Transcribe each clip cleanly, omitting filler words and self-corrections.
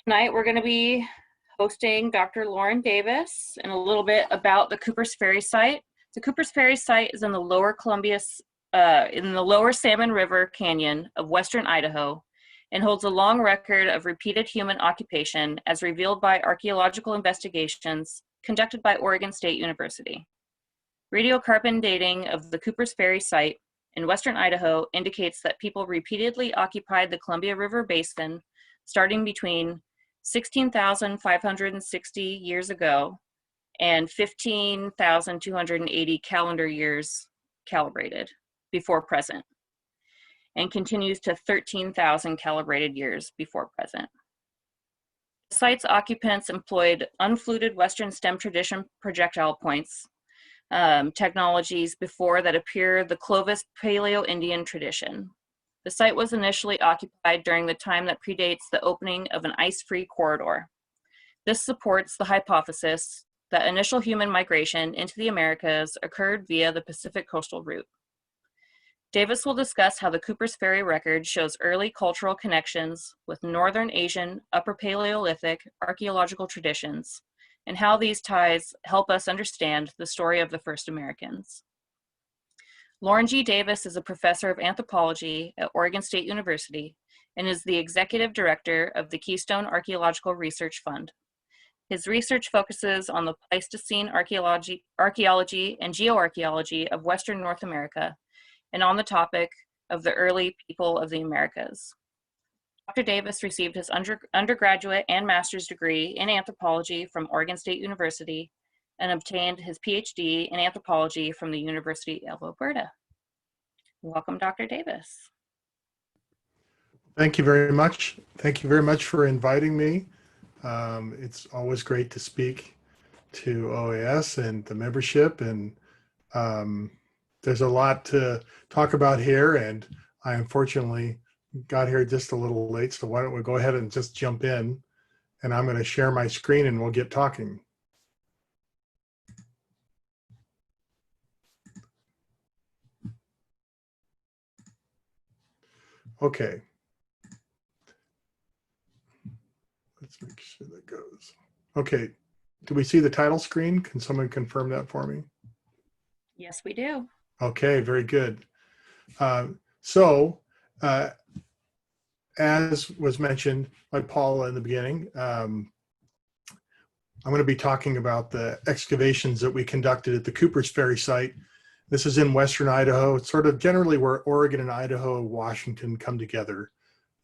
Tonight we're going to be hosting Dr. Loren Davis and a little bit about the Coopersbury site. The Coopersbury site is in the lower Salmon River Canyon of western Idaho and holds a long record of repeated human occupation as revealed by archaeological investigations conducted by Oregon State University. Radiocarbon dating of the Coopersbury site in western Idaho indicates that people repeatedly occupied the Columbia River Basin starting between 16,560 years ago and 15,280 calendar years calibrated before present, and continues to 13,000 calibrated years before present. The site's occupants employed unfluted Western stem tradition projectile points, technologies before that appear the Clovis Paleo-Indian tradition. The site was initially occupied during the time that predates the opening of an ice-free corridor. This supports the hypothesis that initial human migration into the Americas occurred via the Pacific coastal route. Davis will discuss how the Coopersbury record shows early cultural connections with Northern Asian Upper Paleolithic archaeological traditions and how these ties help us understand the story of the first Americans. Loren G. Davis is a professor of anthropology at Oregon State University and is the executive director of the Keystone Archaeological Research Fund. His research focuses on the Pleistocene archaeology and geoarchaeology of Western North America and on the topic of the early people of the Americas. Dr. Davis received his undergraduate and master's degree in anthropology from Oregon State University and obtained his PhD in anthropology from the University of Alberta. Welcome, Dr. Davis. Thank you very much. Thank you very much for inviting me. It's always great to speak to OAS and the membership, and there's a lot to talk about here, and I unfortunately got here just a little late, so why don't we go ahead and just jump in, and I'm going to share my screen and we'll get talking. Okay. Let's make sure that goes. Okay. Do we see the title screen? Can someone confirm that for me? Yes, we do. Okay, very good. As was mentioned by Paula in the beginning, I'm going to be talking about the excavations that we conducted at the Coopersbury site. This is in western Idaho. It's sort of generally where Oregon and Idaho, Washington come together.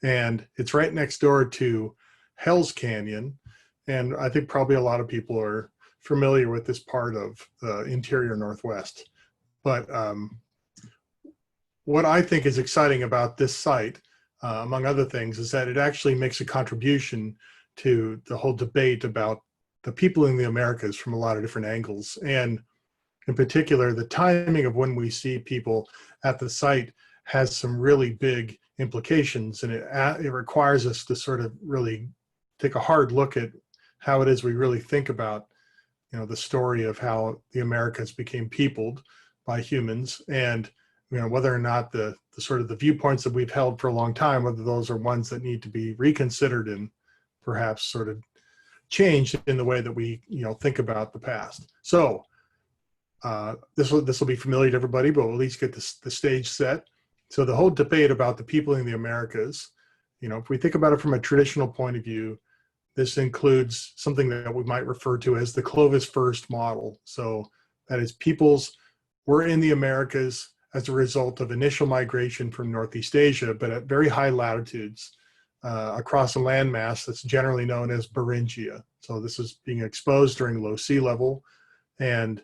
And it's right next door to Hell's Canyon. And I think probably a lot of people are familiar with this part of the interior Northwest. But what I think is exciting about this site, among other things, is that it actually makes a contribution to the whole debate about the people in the Americas from a lot of different angles. And in particular, the timing of when we see people at the site has some really big implications, and it requires us to sort of really take a hard look at how it is we really think about, the story of how the Americas became peopled by humans, and whether or not the sort of the viewpoints that we've held for a long time, whether those are ones that need to be reconsidered and perhaps sort of changed in the way that we think about the past. So this will be familiar to everybody, but we'll at least get the stage set. So the whole debate about the people in the Americas, if we think about it from a traditional point of view, this includes something that we might refer to as the Clovis first model. So that is, peoples were in the Americas as a result of initial migration from Northeast Asia, but at very high latitudes across a landmass that's generally known as Beringia. So this is being exposed during low sea level, and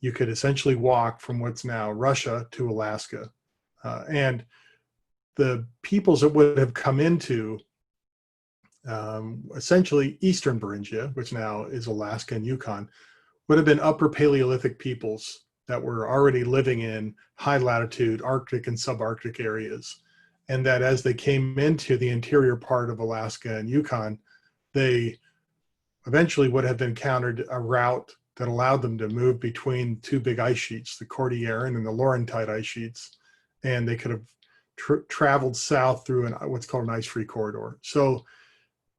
you could essentially walk from what's now Russia to Alaska. And the peoples that would have come into essentially Eastern Beringia, which now is Alaska and Yukon, would have been upper Paleolithic peoples that were already living in high latitude Arctic and subarctic areas. And that as they came into the interior part of Alaska and Yukon, they eventually would have encountered a route that allowed them to move between two big ice sheets, the Cordilleran and the Laurentide ice sheets. And they could have traveled south through what's called an ice-free corridor. So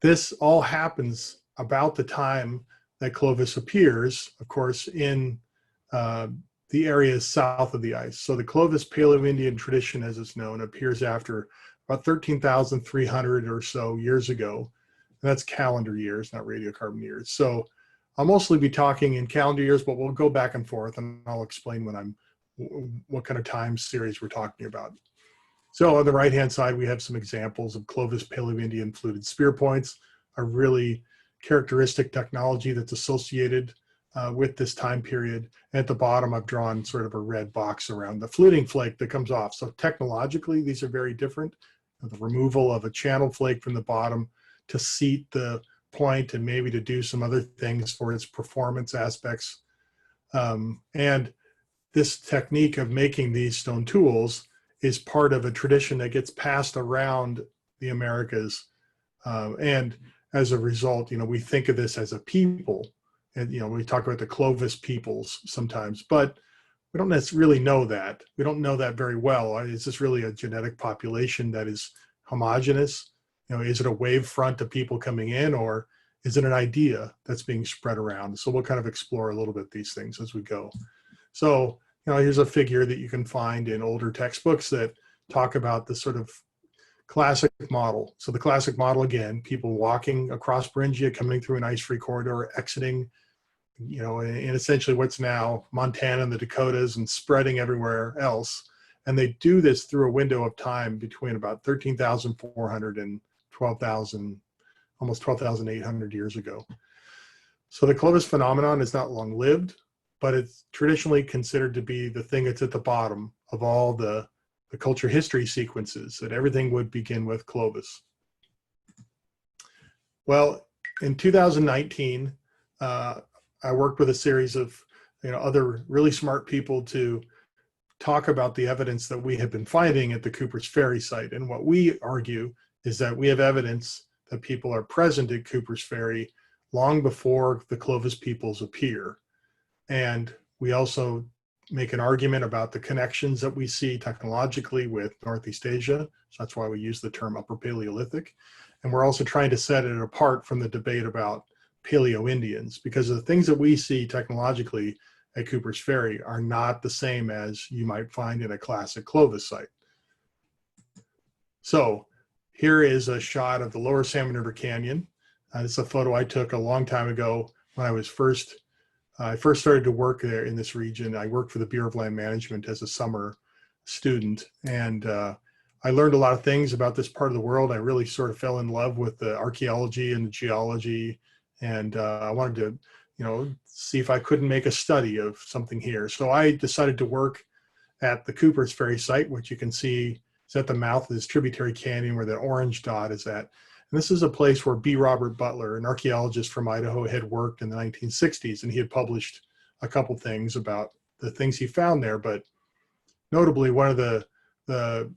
This all happens about the time that Clovis appears, of course, in the areas south of the ice. So the Clovis Paleo-Indian tradition, as it's known, appears after about 13,300 or so years ago. And that's calendar years, not radiocarbon years. So I'll mostly be talking in calendar years, but we'll go back and forth, and I'll explain what kind of time series we're talking about. So on the right-hand side, we have some examples of Clovis Paleo-Indian fluted spear points, a really characteristic technology that's associated with this time period. And at the bottom, I've drawn sort of a red box around the fluting flake that comes off. So technologically, these are very different. The removal of a channel flake from the bottom to seat the point and maybe to do some other things for its performance aspects. And this technique of making these stone tools is part of a tradition that gets passed around the Americas. And as a result, we think of this as a people. And, we talk about the Clovis peoples sometimes, but we don't necessarily know that. We don't know that very well. Is this really a genetic population that is homogeneous? Is it a wave front of people coming in, or is it an idea that's being spread around? So we'll kind of explore a little bit these things as we go. So, here's a figure that you can find in older textbooks that talk about the sort of classic model. So the classic model, again, people walking across Beringia, coming through an ice-free corridor, exiting, in essentially what's now Montana and the Dakotas, and spreading everywhere else. And they do this through a window of time between about 13,400 and 12,000, almost 12,800 years ago. So the Clovis phenomenon is not long-lived, but it's traditionally considered to be the thing that's at the bottom of all the culture history sequences, that everything would begin with Clovis. Well, in 2019, I worked with a series of other really smart people to talk about the evidence that we have been finding at the Coopersbury site. And what we argue is that we have evidence that people are present at Coopersbury long before the Clovis peoples appear. And we also make an argument about the connections that we see technologically with Northeast Asia. So that's why we use the term Upper Paleolithic. And we're also trying to set it apart from the debate about Paleo-Indians, because the things that we see technologically at Coopersbury are not the same as you might find in a classic Clovis site. So here is a shot of the lower Salmon River Canyon. This is a photo I took a long time ago when I first started to work there in this region. I worked for the Bureau of Land Management as a summer student, and I learned a lot of things about this part of the world. I really sort of fell in love with the archaeology and the geology, and I wanted to, see if I couldn't make a study of something here. So I decided to work at the Coopersbury site, which you can see is at the mouth of this tributary canyon where the orange dot is at. And this is a place where B. Robert Butler, an archaeologist from Idaho, had worked in the 1960s, and he had published a couple things about the things he found there. But notably, one of the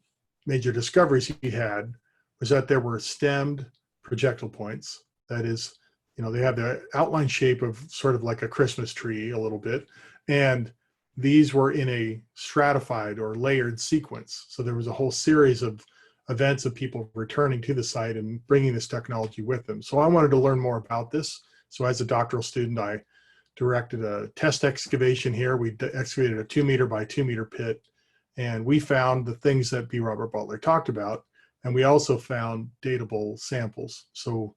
major discoveries he had was that there were stemmed projectile points. That is, they have the outline shape of sort of like a Christmas tree a little bit. And these were in a stratified or layered sequence. So there was a whole series of events of people returning to the site and bringing this technology with them. So I wanted to learn more about this. So as a doctoral student, I directed a test excavation here. We excavated a 2 meter by 2 meter pit, and we found the things that B. Robert Butler talked about. And we also found datable samples. So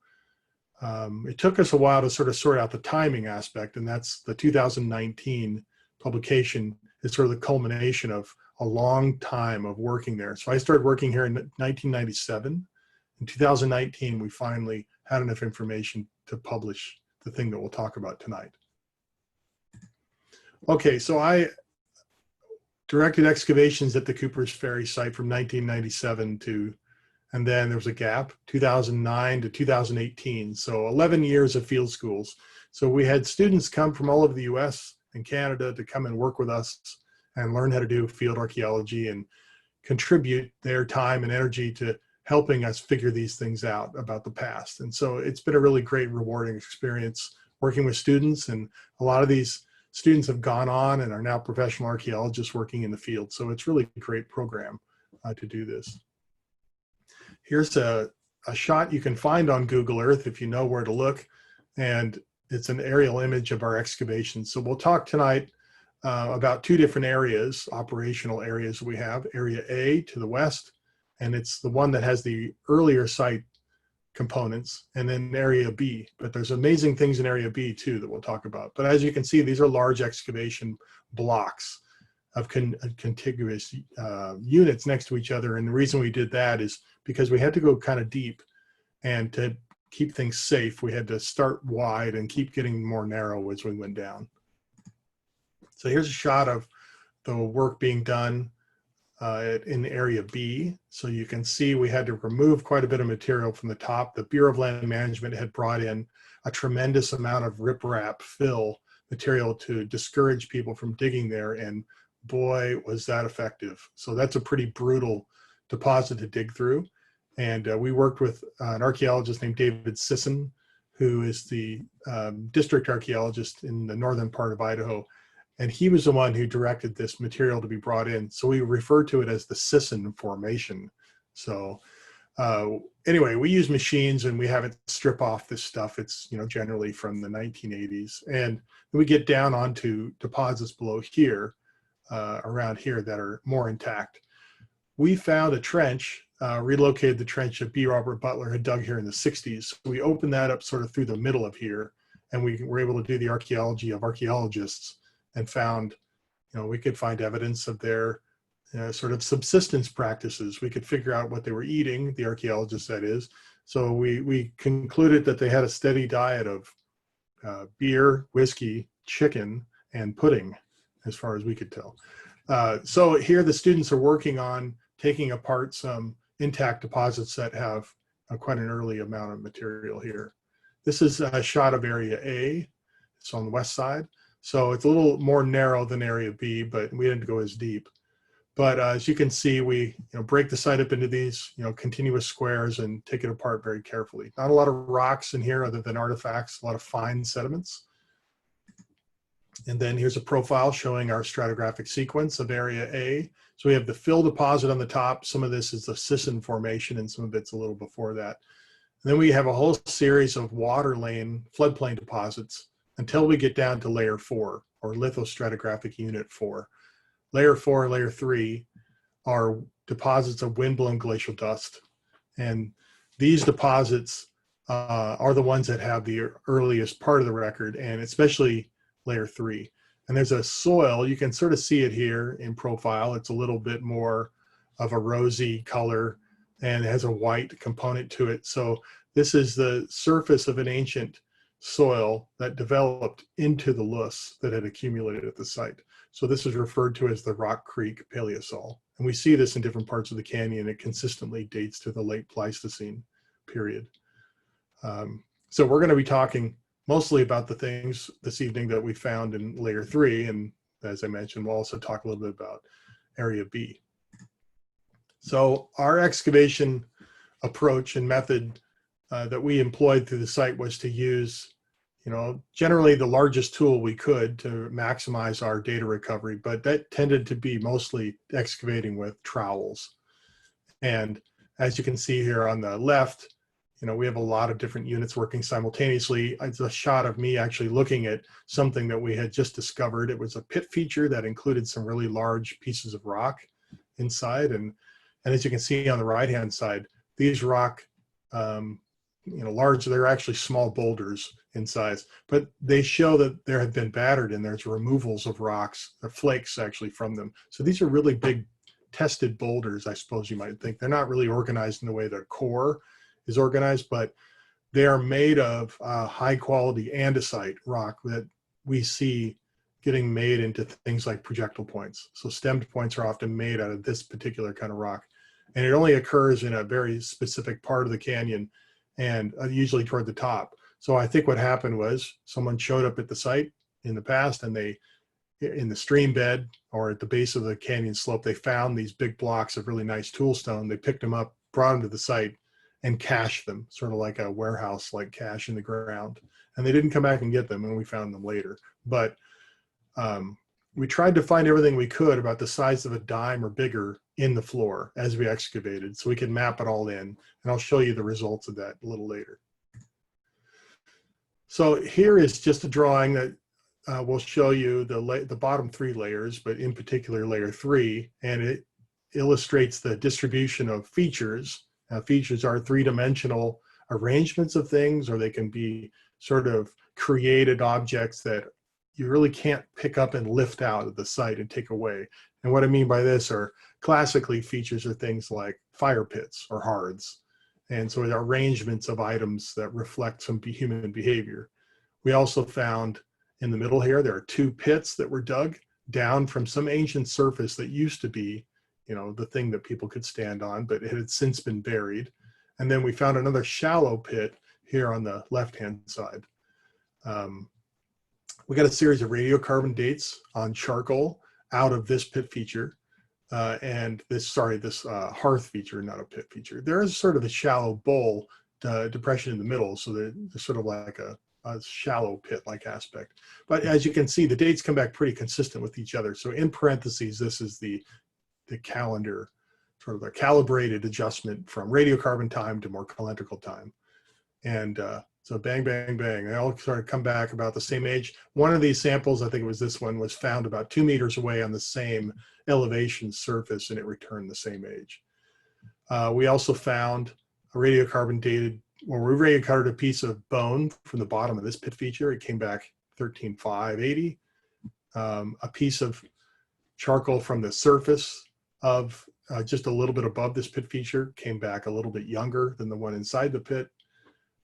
it took us a while to sort of sort out the timing aspect, and that's the 2019 publication is sort of the culmination of a long time of working there. So I started working here in 1997. In 2019, we finally had enough information to publish the thing that we'll talk about tonight. Okay, so I directed excavations at the Coopersbury site from 1997 to, and then there was a gap, 2009 to 2018. So 11 years of field schools. So we had students come from all over the US and Canada to come and work with us and learn how to do field archaeology and contribute their time and energy to helping us figure these things out about the past. And so it's been a really great, rewarding experience working with students. And a lot of these students have gone on and are now professional archaeologists working in the field. So it's really a great program to do this. Here's a a shot you can find on Google Earth if you know where to look, and it's an aerial image of our excavation. So we'll talk tonight about two different areas, operational areas we have. Area A to the west, and it's the one that has the earlier site components, and then Area B. But there's amazing things in Area B too that we'll talk about. But as you can see, these are large excavation blocks of contiguous units next to each other. And the reason we did that is because we had to go kind of deep, and to keep things safe, we had to start wide and keep getting more narrow as we went down. So here's a shot of the work being done in Area B. So you can see we had to remove quite a bit of material from the top. The Bureau of Land Management had brought in a tremendous amount of riprap fill material to discourage people from digging there, and boy, was that effective. So that's a pretty brutal deposit to dig through. And we worked with an archaeologist named David Sisson, who is the district archaeologist in the northern part of Idaho. And he was the one who directed this material to be brought in. So we refer to it as the Sisson Formation. So anyway, we use machines and we have it strip off this stuff. It's, you know, generally from the 1980s. And we get down onto deposits below here, around here, that are more intact. We found a trench, relocated the trench that B. Robert Butler had dug here in the 60s. We opened that up sort of through the middle of here, and we were able to do the archaeology of archaeologists, and found, you know, we could find evidence of their sort of subsistence practices. We could figure out what they were eating, the archaeologists that is. So we concluded that they had a steady diet of beer, whiskey, chicken, and pudding, as far as we could tell. So here the students are working on taking apart some intact deposits that have quite an early amount of material here. This is a shot of Area A. It's on the west side. So it's a little more narrow than Area B, but we didn't go as deep. But as you can see, we break the site up into these continuous squares and take it apart very carefully. Not a lot of rocks in here other than artifacts, a lot of fine sediments. And then here's a profile showing our stratigraphic sequence of Area A. So we have the fill deposit on the top. Some of this is the Sisson Formation, and some of it's a little before that. And then we have a whole series of water lane floodplain deposits until we get down to Layer 4, or Lithostratigraphic Unit 4. Layer 4 and Layer 3 are deposits of windblown glacial dust. And these deposits are the ones that have the earliest part of the record, and especially Layer 3. And there's a soil, you can sort of see it here in profile. It's a little bit more of a rosy color and has a white component to it. So this is the surface of an ancient soil that developed into the loess that had accumulated at the site. So this is referred to as the Rock Creek Paleosol. And we see this in different parts of the canyon. It consistently dates to the late Pleistocene period. So we're going to be talking mostly about the things this evening that we found in Layer 3. And as I mentioned, we'll also talk a little bit about Area B. So our excavation approach and method that we employed through the site was to use, generally the largest tool we could to maximize our data recovery, but that tended to be mostly excavating with trowels. And as you can see here on the left, we have a lot of different units working simultaneously. It's a shot of me actually looking at something that we had just discovered. It was a pit feature that included some really large pieces of rock inside. And as you can see on the right-hand side, these rock, large, they're actually small boulders in size, but they show that there have been battered and there's removals of rocks, or flakes actually from them. So these are really big tested boulders, I suppose you might think. They're not really organized in the way the core is organized, but they are made of high quality andesite rock that we see getting made into things like projectile points. So stemmed points are often made out of this particular kind of rock. And it only occurs in a very specific part of the canyon, and usually toward the top. So I think what happened was someone showed up at the site in the past, and they, in the stream bed or at the base of the canyon slope, they found these big blocks of really nice toolstone. They picked them up, brought them to the site, and cached them, sort of like a warehouse, like cache in the ground. And they didn't come back and get them, and we found them later. But we tried to find everything we could about the size of a dime or bigger in the floor as we excavated, so we could map it all in. And I'll show you the results of that a little later. So here is just a drawing that will show you the bottom 3 layers, but in particular layer 3, and it illustrates the distribution of features. Features are 3-dimensional arrangements of things, or they can be sort of created objects that you really can't pick up and lift out of the site and take away. And what I mean by this are classically features are things like fire pits or hearths. And so they're arrangements of items that reflect some human behavior. We also found in the middle here, there are 2 pits that were dug down from some ancient surface that used to be, you know, the thing that people could stand on, but it had since been buried. And then we found another shallow pit here on the left-hand side. We got a series of radiocarbon dates on charcoal out of this pit feature. And this hearth feature, not a pit feature. There is sort of a shallow bowl depression in the middle, so there's sort of like a shallow pit-like aspect. But as you can see, the dates come back pretty consistent with each other. So in parentheses, this is the calendar, sort of a calibrated adjustment from radiocarbon time to more calendrical time. And so bang, bang, bang, they all sort of come back about the same age. One of these samples, I think it was this one, was found about 2 meters away on the same elevation surface, and it returned the same age. We also found a radiocarbon dated, when we radiocarboned a piece of bone from the bottom of this pit feature, it came back 13,580. A piece of charcoal from the surface of just a little bit above this pit feature came back a little bit younger than the one inside the pit.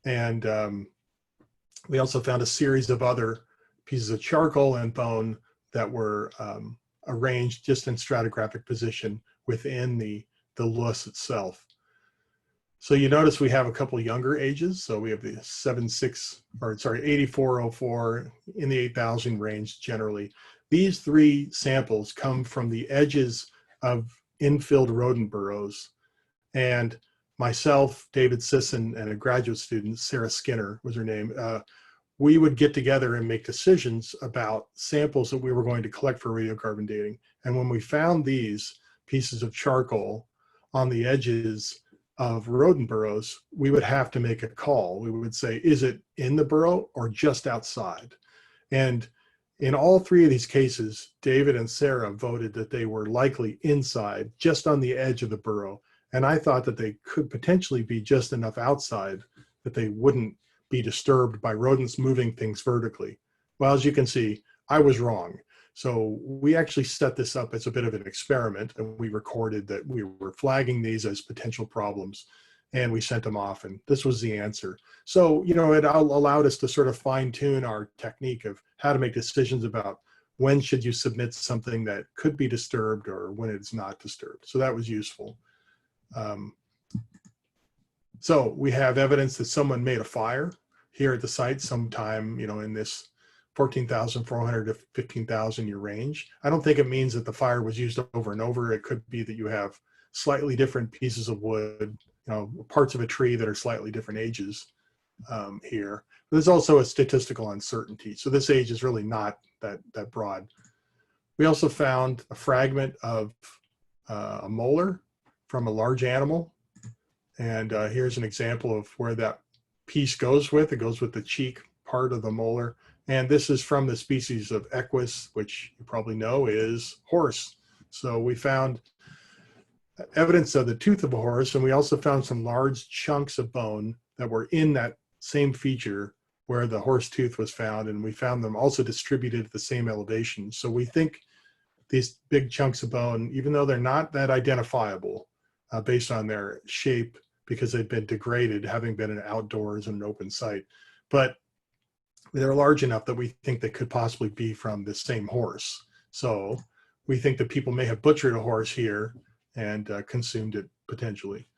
And we also found a series of other pieces of charcoal and bone that were arranged just in stratigraphic position within the loess itself. So you notice we have a couple younger ages. So we have the 8404 in the 8,000 range generally. These 3 samples come from the edges of infilled rodent burrows. And myself, David Sisson, and a graduate student, Sarah Skinner was her name, we would get together and make decisions about samples that we were going to collect for radiocarbon dating. And when we found these pieces of charcoal on the edges of rodent burrows, we would have to make a call. We would say, is it in the burrow or just outside? And in all 3 of these cases, David and Sarah voted that they were likely inside, just on the edge of the burrow. And I thought that they could potentially be just enough outside that they wouldn't be disturbed by rodents moving things vertically. Well, as you can see, I was wrong. So we actually set this up as a bit of an experiment, and we recorded that we were flagging these as potential problems, and we sent them off, and this was the answer. So, you know, it allowed us to sort of fine tune our technique of how to make decisions about when should you submit something that could be disturbed or when it's not disturbed. So that was useful. So we have evidence that someone made a fire here at the site sometime, you know, in this 14,400 to 15,000 year range. I don't think it means that the fire was used over and over. It could be that you have slightly different pieces of wood, you know, parts of a tree that are slightly different ages here. But there's also a statistical uncertainty. So this age is really not that broad. We also found a fragment of a molar from a large animal. And here's an example of where that piece goes with. It goes with the cheek part of the molar. And this is from the species of Equus, which you probably know is horse. So we found evidence of the tooth of a horse, and we also found some large chunks of bone that were in that same feature where the horse tooth was found, and we found them also distributed at the same elevation. So we think these big chunks of bone, even though they're not that identifiable based on their shape because they've been degraded, having been in outdoors in an open site, but they're large enough that we think they could possibly be from the same horse. So we think that people may have butchered a horse here and consumed it potentially.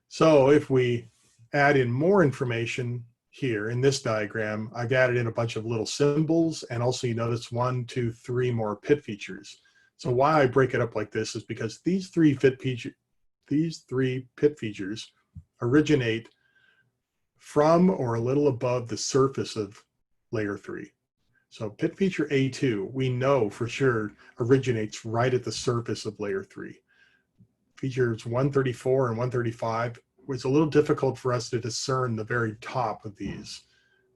So if we add in more information here in this diagram, I've added in a bunch of little symbols, and also you notice 1, 2, 3 more pit features. So why I break it up like this is because these 3 pit features originate from or a little above the surface of layer 3. So pit feature A2, we know for sure originates right at the surface of layer 3. Features 134 and 135, it's a little difficult for us to discern the very top of these.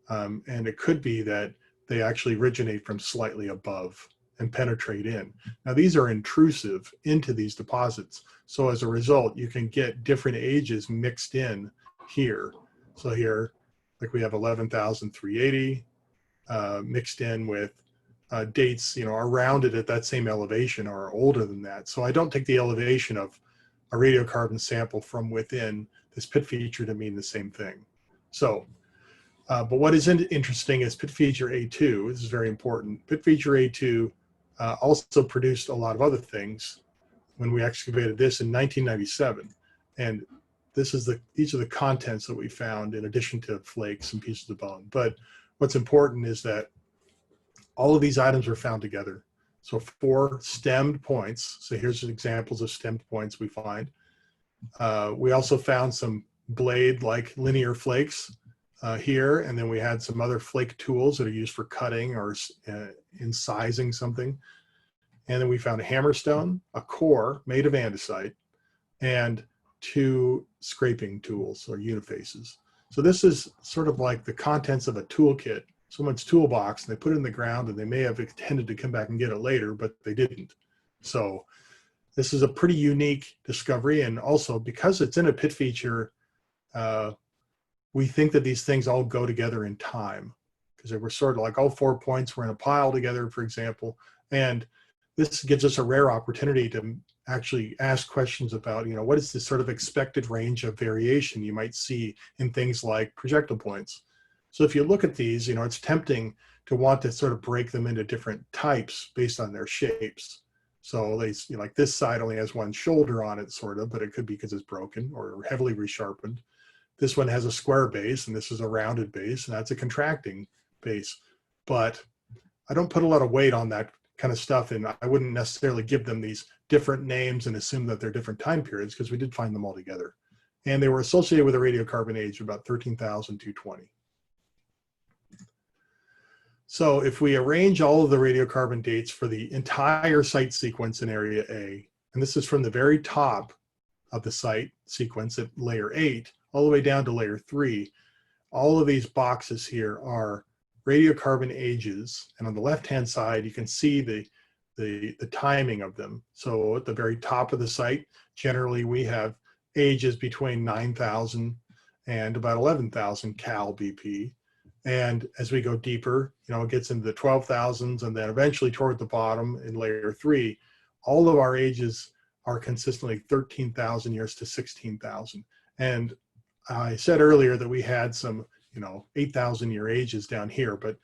And it could be that they actually originate from slightly above and penetrate in. Now these are intrusive into these deposits. So as a result, you can get different ages mixed in here. So here, like we have 11,380 mixed in with dates, are rounded at that same elevation or are older than that. So I don't take the elevation of a radiocarbon sample from within this pit feature to mean the same thing. So, but what is interesting is pit feature A2, this is very important. Pit feature A2 also produced a lot of other things when we excavated this in 1997. And these are the contents that we found in addition to flakes and pieces of bone. But what's important is that all of these items were found together. So 4 stemmed points. So here's examples of stemmed points we find. We also found some blade-like linear flakes here, and then we had some other flake tools that are used for cutting or incising something. And then we found a hammerstone, a core made of andesite, and 2 scraping tools or unifaces. So this is sort of like the contents of a toolkit, someone's toolbox, and they put it in the ground, and they may have intended to come back and get it later, but they didn't. So this is a pretty unique discovery. And also because it's in a pit feature, we think that these things all go together in time, because they were sort of like all 4 points were in a pile together, for example. And this gives us a rare opportunity to actually ask questions about, what is the sort of expected range of variation you might see in things like projectile points. So if you look at these, it's tempting to want to sort of break them into different types based on their shapes. So they, like this side only has 1 shoulder on it, sort of, but it could be because it's broken or heavily resharpened. This one has a square base, and this is a rounded base, and that's a contracting base. But I don't put a lot of weight on that kind of stuff, and I wouldn't necessarily give them these different names and assume that they're different time periods, because we did find them all together. And they were associated with a radiocarbon age of about 13,220. So if we arrange all of the radiocarbon dates for the entire site sequence in area A, and this is from the very top of the site sequence at layer 8, all the way down to layer 3, all of these boxes here are radiocarbon ages. And on the left-hand side, you can see the timing of them. So at the very top of the site, generally we have ages between 9,000 and about 11,000 cal BP. And as we go deeper, it gets into the 12,000s, and then eventually toward the bottom in layer 3, all of our ages are consistently 13,000 years to 16,000. And I said earlier that we had some, 8,000 year ages down here, but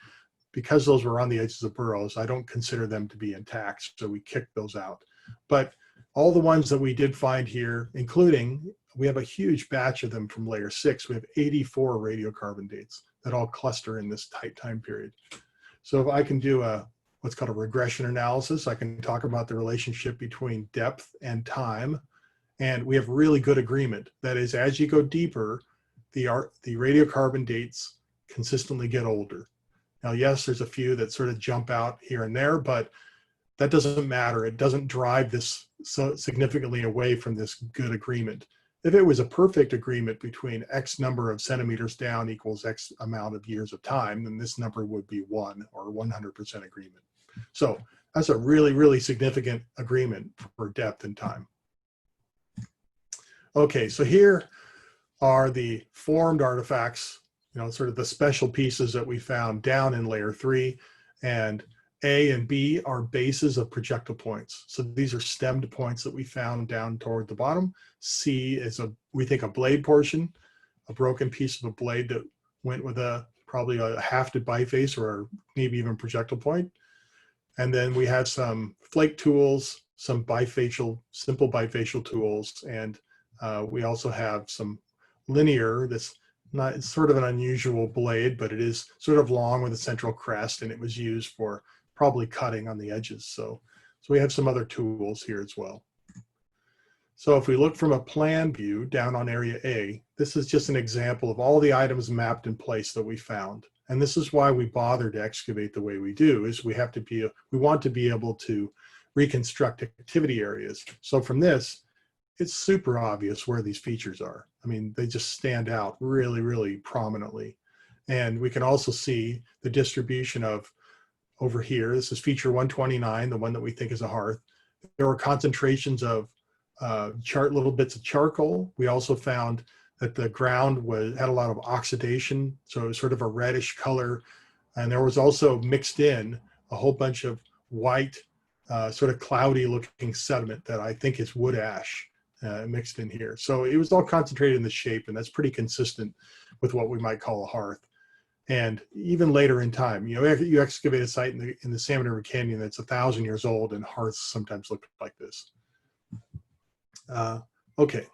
because those were on the edges of burrows, I don't consider them to be intact, so we kicked those out. But all the ones that we did find here, including, we have a huge batch of them from layer 6. We have 84 radiocarbon dates that all cluster in this tight time period. So if I can do what's called a regression analysis, I can talk about the relationship between depth and time. And we have really good agreement. That is, as you go deeper, the radiocarbon dates consistently get older. Now, yes, there's a few that sort of jump out here and there, but that doesn't matter. It doesn't drive this so significantly away from this good agreement. If it was a perfect agreement between X number of centimeters down equals X amount of years of time, then this number would be 1 or 100% agreement. So that's a really, really significant agreement for depth and time. Okay, so here are the formed artifacts, sort of the special pieces that we found down in layer 3. And A and B are bases of projectile points. So these are stemmed points that we found down toward the bottom. C is we think a blade portion, a broken piece of a blade that went with probably a hafted biface or maybe even projectile point. And then we have some flake tools, some simple bifacial tools, and we also have some linear, it's sort of an unusual blade, but it is sort of long with a central crest, and it was used for probably cutting on the edges. So we have some other tools here as well. So if we look from a plan view down on area A, this is just an example of all the items mapped in place that we found. And this is why we bother to excavate the way we do, is we want to be able to reconstruct activity areas. So from this, it's super obvious where these features are. I mean, they just stand out really, really prominently. And we can also see the distribution of over here. This is feature 129, the one that we think is a hearth. There were concentrations of little bits of charcoal. We also found that the ground had a lot of oxidation, so it was sort of a reddish color. And there was also mixed in a whole bunch of white, sort of cloudy looking sediment that I think is wood ash mixed in here. So it was all concentrated in the shape, and that's pretty consistent with what we might call a hearth. And even later in time, you excavate a site in the Salmon River Canyon that's 1,000 years old, and hearths sometimes look like this. Okay.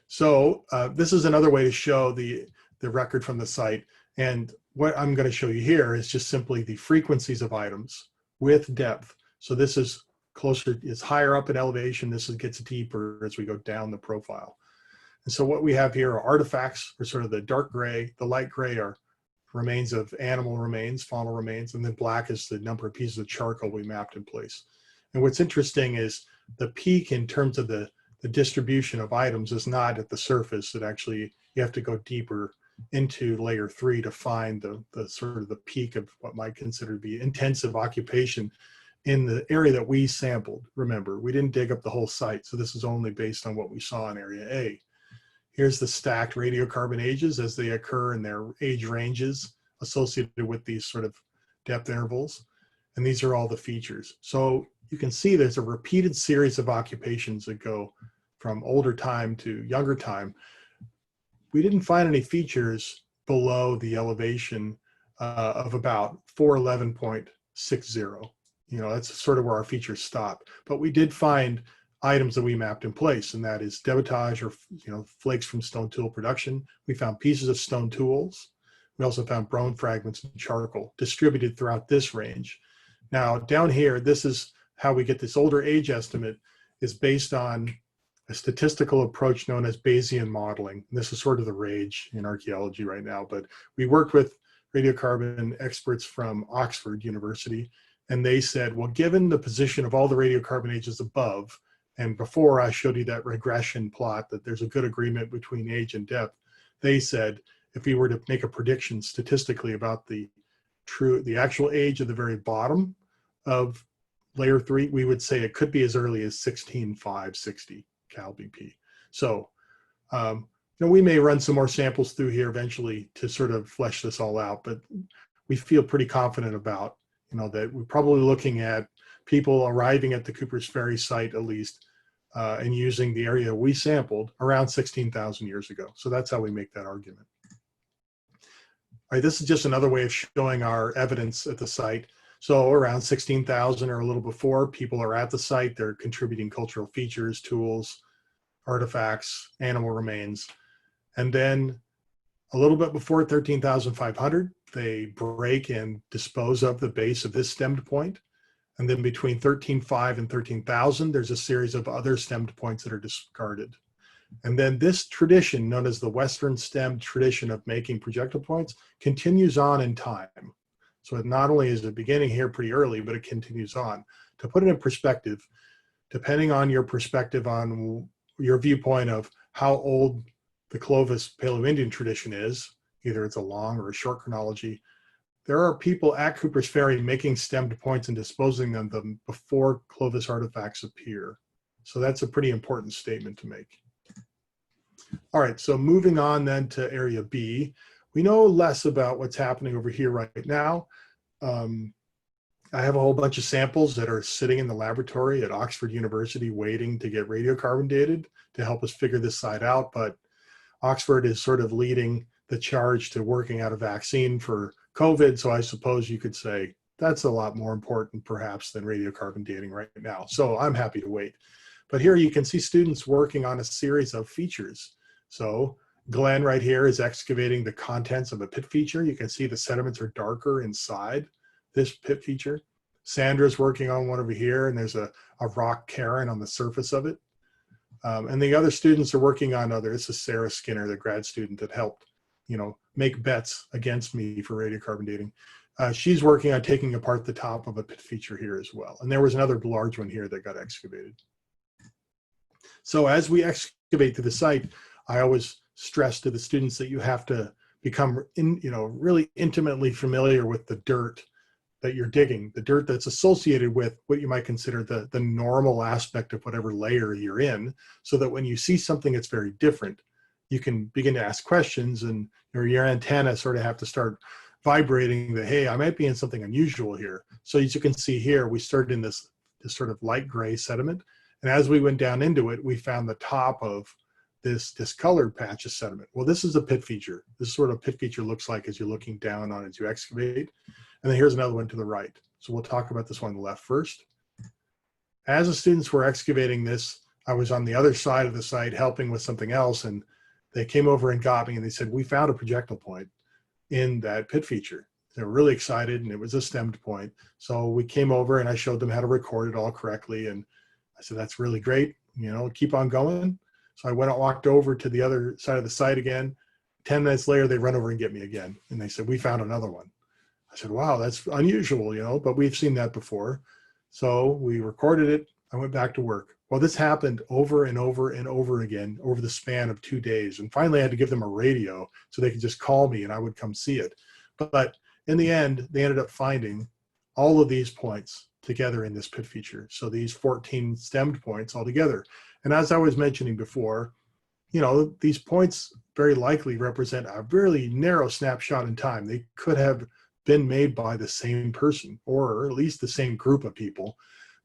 So this is another way to show the record from the site. And what I'm going to show you here is just simply the frequencies of items with depth. So this is it's higher up in elevation. This gets deeper as we go down the profile. And so what we have here are artifacts, or sort of the dark gray. The light gray are remains of animal remains, faunal remains, and then black is the number of pieces of charcoal we mapped in place. And what's interesting is the peak in terms of the distribution of items is not at the surface. It actually, you have to go deeper into layer 3 to find the sort of the peak of what might consider to be intensive occupation in the area that we sampled. Remember, we didn't dig up the whole site, so this is only based on what we saw in area A. Here's the stacked radiocarbon ages as they occur in their age ranges associated with these sort of depth intervals. And these are all the features. So you can see there's a repeated series of occupations that go from older time to younger time. We didn't find any features below the elevation of about 411.60. That's sort of where our features stop. But we did find items that we mapped in place, and that is debitage, or flakes from stone tool production. We found pieces of stone tools. We also found bone fragments and charcoal distributed throughout this range. Now down here, this is how we get this older age estimate, is based on a statistical approach known as Bayesian modeling. And this is sort of the rage in archaeology right now, but we worked with radiocarbon experts from Oxford University, and they said, well, given the position of all the radiocarbon ages above, and before I showed you that regression plot that there's a good agreement between age and depth, they said if we were to make a prediction statistically about the actual age of the very bottom of layer 3, we would say it could be as early as 16,560 cal BP. So we may run some more samples through here eventually to sort of flesh this all out, but we feel pretty confident about that we're probably looking at people arriving at the Coopersbury site at least and using the area we sampled around 16,000 years ago. So that's how we make that argument. All right, this is just another way of showing our evidence at the site. So around 16,000 or a little before, people are at the site. They're contributing cultural features, tools, artifacts, animal remains. And then a little bit before 13,500, they break and dispose of the base of this stemmed point. And then between 13,500 and 13,000, there's a series of other stemmed points that are discarded. And then this tradition, known as the Western stemmed tradition of making projectile points, continues on in time. So it not only is it beginning here pretty early, but it continues on. To put it in perspective, depending on your perspective on your viewpoint of how old the Clovis Paleo-Indian tradition is, either it's a long or a short chronology, there are people at Cooper's Ferry making stemmed points and disposing of them before Clovis artifacts appear. So that's a pretty important statement to make. All right, so moving on then to area B, we know less about what's happening over here right now. I have a whole bunch of samples that are sitting in the laboratory at Oxford University waiting to get radiocarbon dated to help us figure this side out, but Oxford is sort of leading the charge to working out a vaccine for COVID, so I suppose you could say that's a lot more important perhaps than radiocarbon dating right now. So I'm happy to wait. But here you can see students working on a series of features. So Glenn right here is excavating the contents of a pit feature. You can see the sediments are darker inside this pit feature. Sandra's working on one over here, and there's a rock cairn on the surface of it. And the other students are working on this is Sarah Skinner, the grad student that helped make bets against me for radiocarbon dating. She's working on taking apart the top of a pit feature here as well. And there was another large one here that got excavated. So as we excavate through the site, I always stress to the students that you have to become really intimately familiar with the dirt that you're digging, the dirt that's associated with what you might consider the normal aspect of whatever layer you're in, so that when you see something that's very different, you can begin to ask questions, and your antenna sort of have to start vibrating that, hey, I might be in something unusual here. So as you can see here, we started in this sort of light gray sediment. And as we went down into it, we found the top of this discolored patch of sediment. Well, this is a pit feature. This is what a pit feature looks like as you're looking down on it as you excavate. And then here's another one to the right. So we'll talk about this one on the left first. As the students were excavating this, I was on the other side of the site helping with something else, and they came over and got me and they said, we found a projectile point in that pit feature. They were really excited, and it was a stemmed point. So we came over and I showed them how to record it all correctly. And I said, that's really great, keep on going. So I walked over to the other side of the site again. 10 minutes later, they run over and get me again. And they said, we found another one. I said, wow, that's unusual, but we've seen that before. So we recorded it. I went back to work. Well, this happened over and over and over again over the span of 2 days. And finally, I had to give them a radio so they could just call me and I would come see it. But in the end, they ended up finding all of these points together in this pit feature. So these 14 stemmed points all together. And as I was mentioning before, these points very likely represent a really narrow snapshot in time. They could have been made by the same person, or at least the same group of people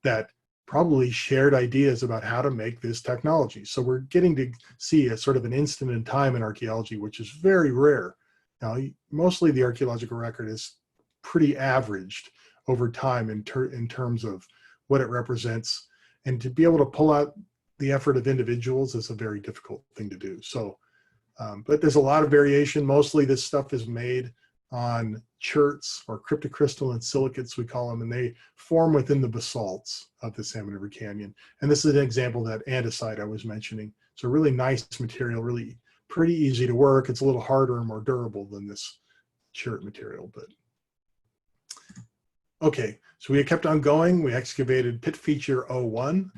that probably shared ideas about how to make this technology. So we're getting to see a sort of an instant in time in archaeology, which is very rare. Now, mostly the archaeological record is pretty averaged over time in terms of what it represents. And to be able to pull out the effort of individuals is a very difficult thing to do. So, but there's a lot of variation. Mostly this stuff is made on cherts or cryptocrystalline silicates, we call them, and they form within the basalts of the Salmon River Canyon. And this is an example of that andesite I was mentioning. It's a really nice material, really pretty easy to work. It's a little harder and more durable than this chert material, but okay. So we kept on going. We excavated pit feature 01.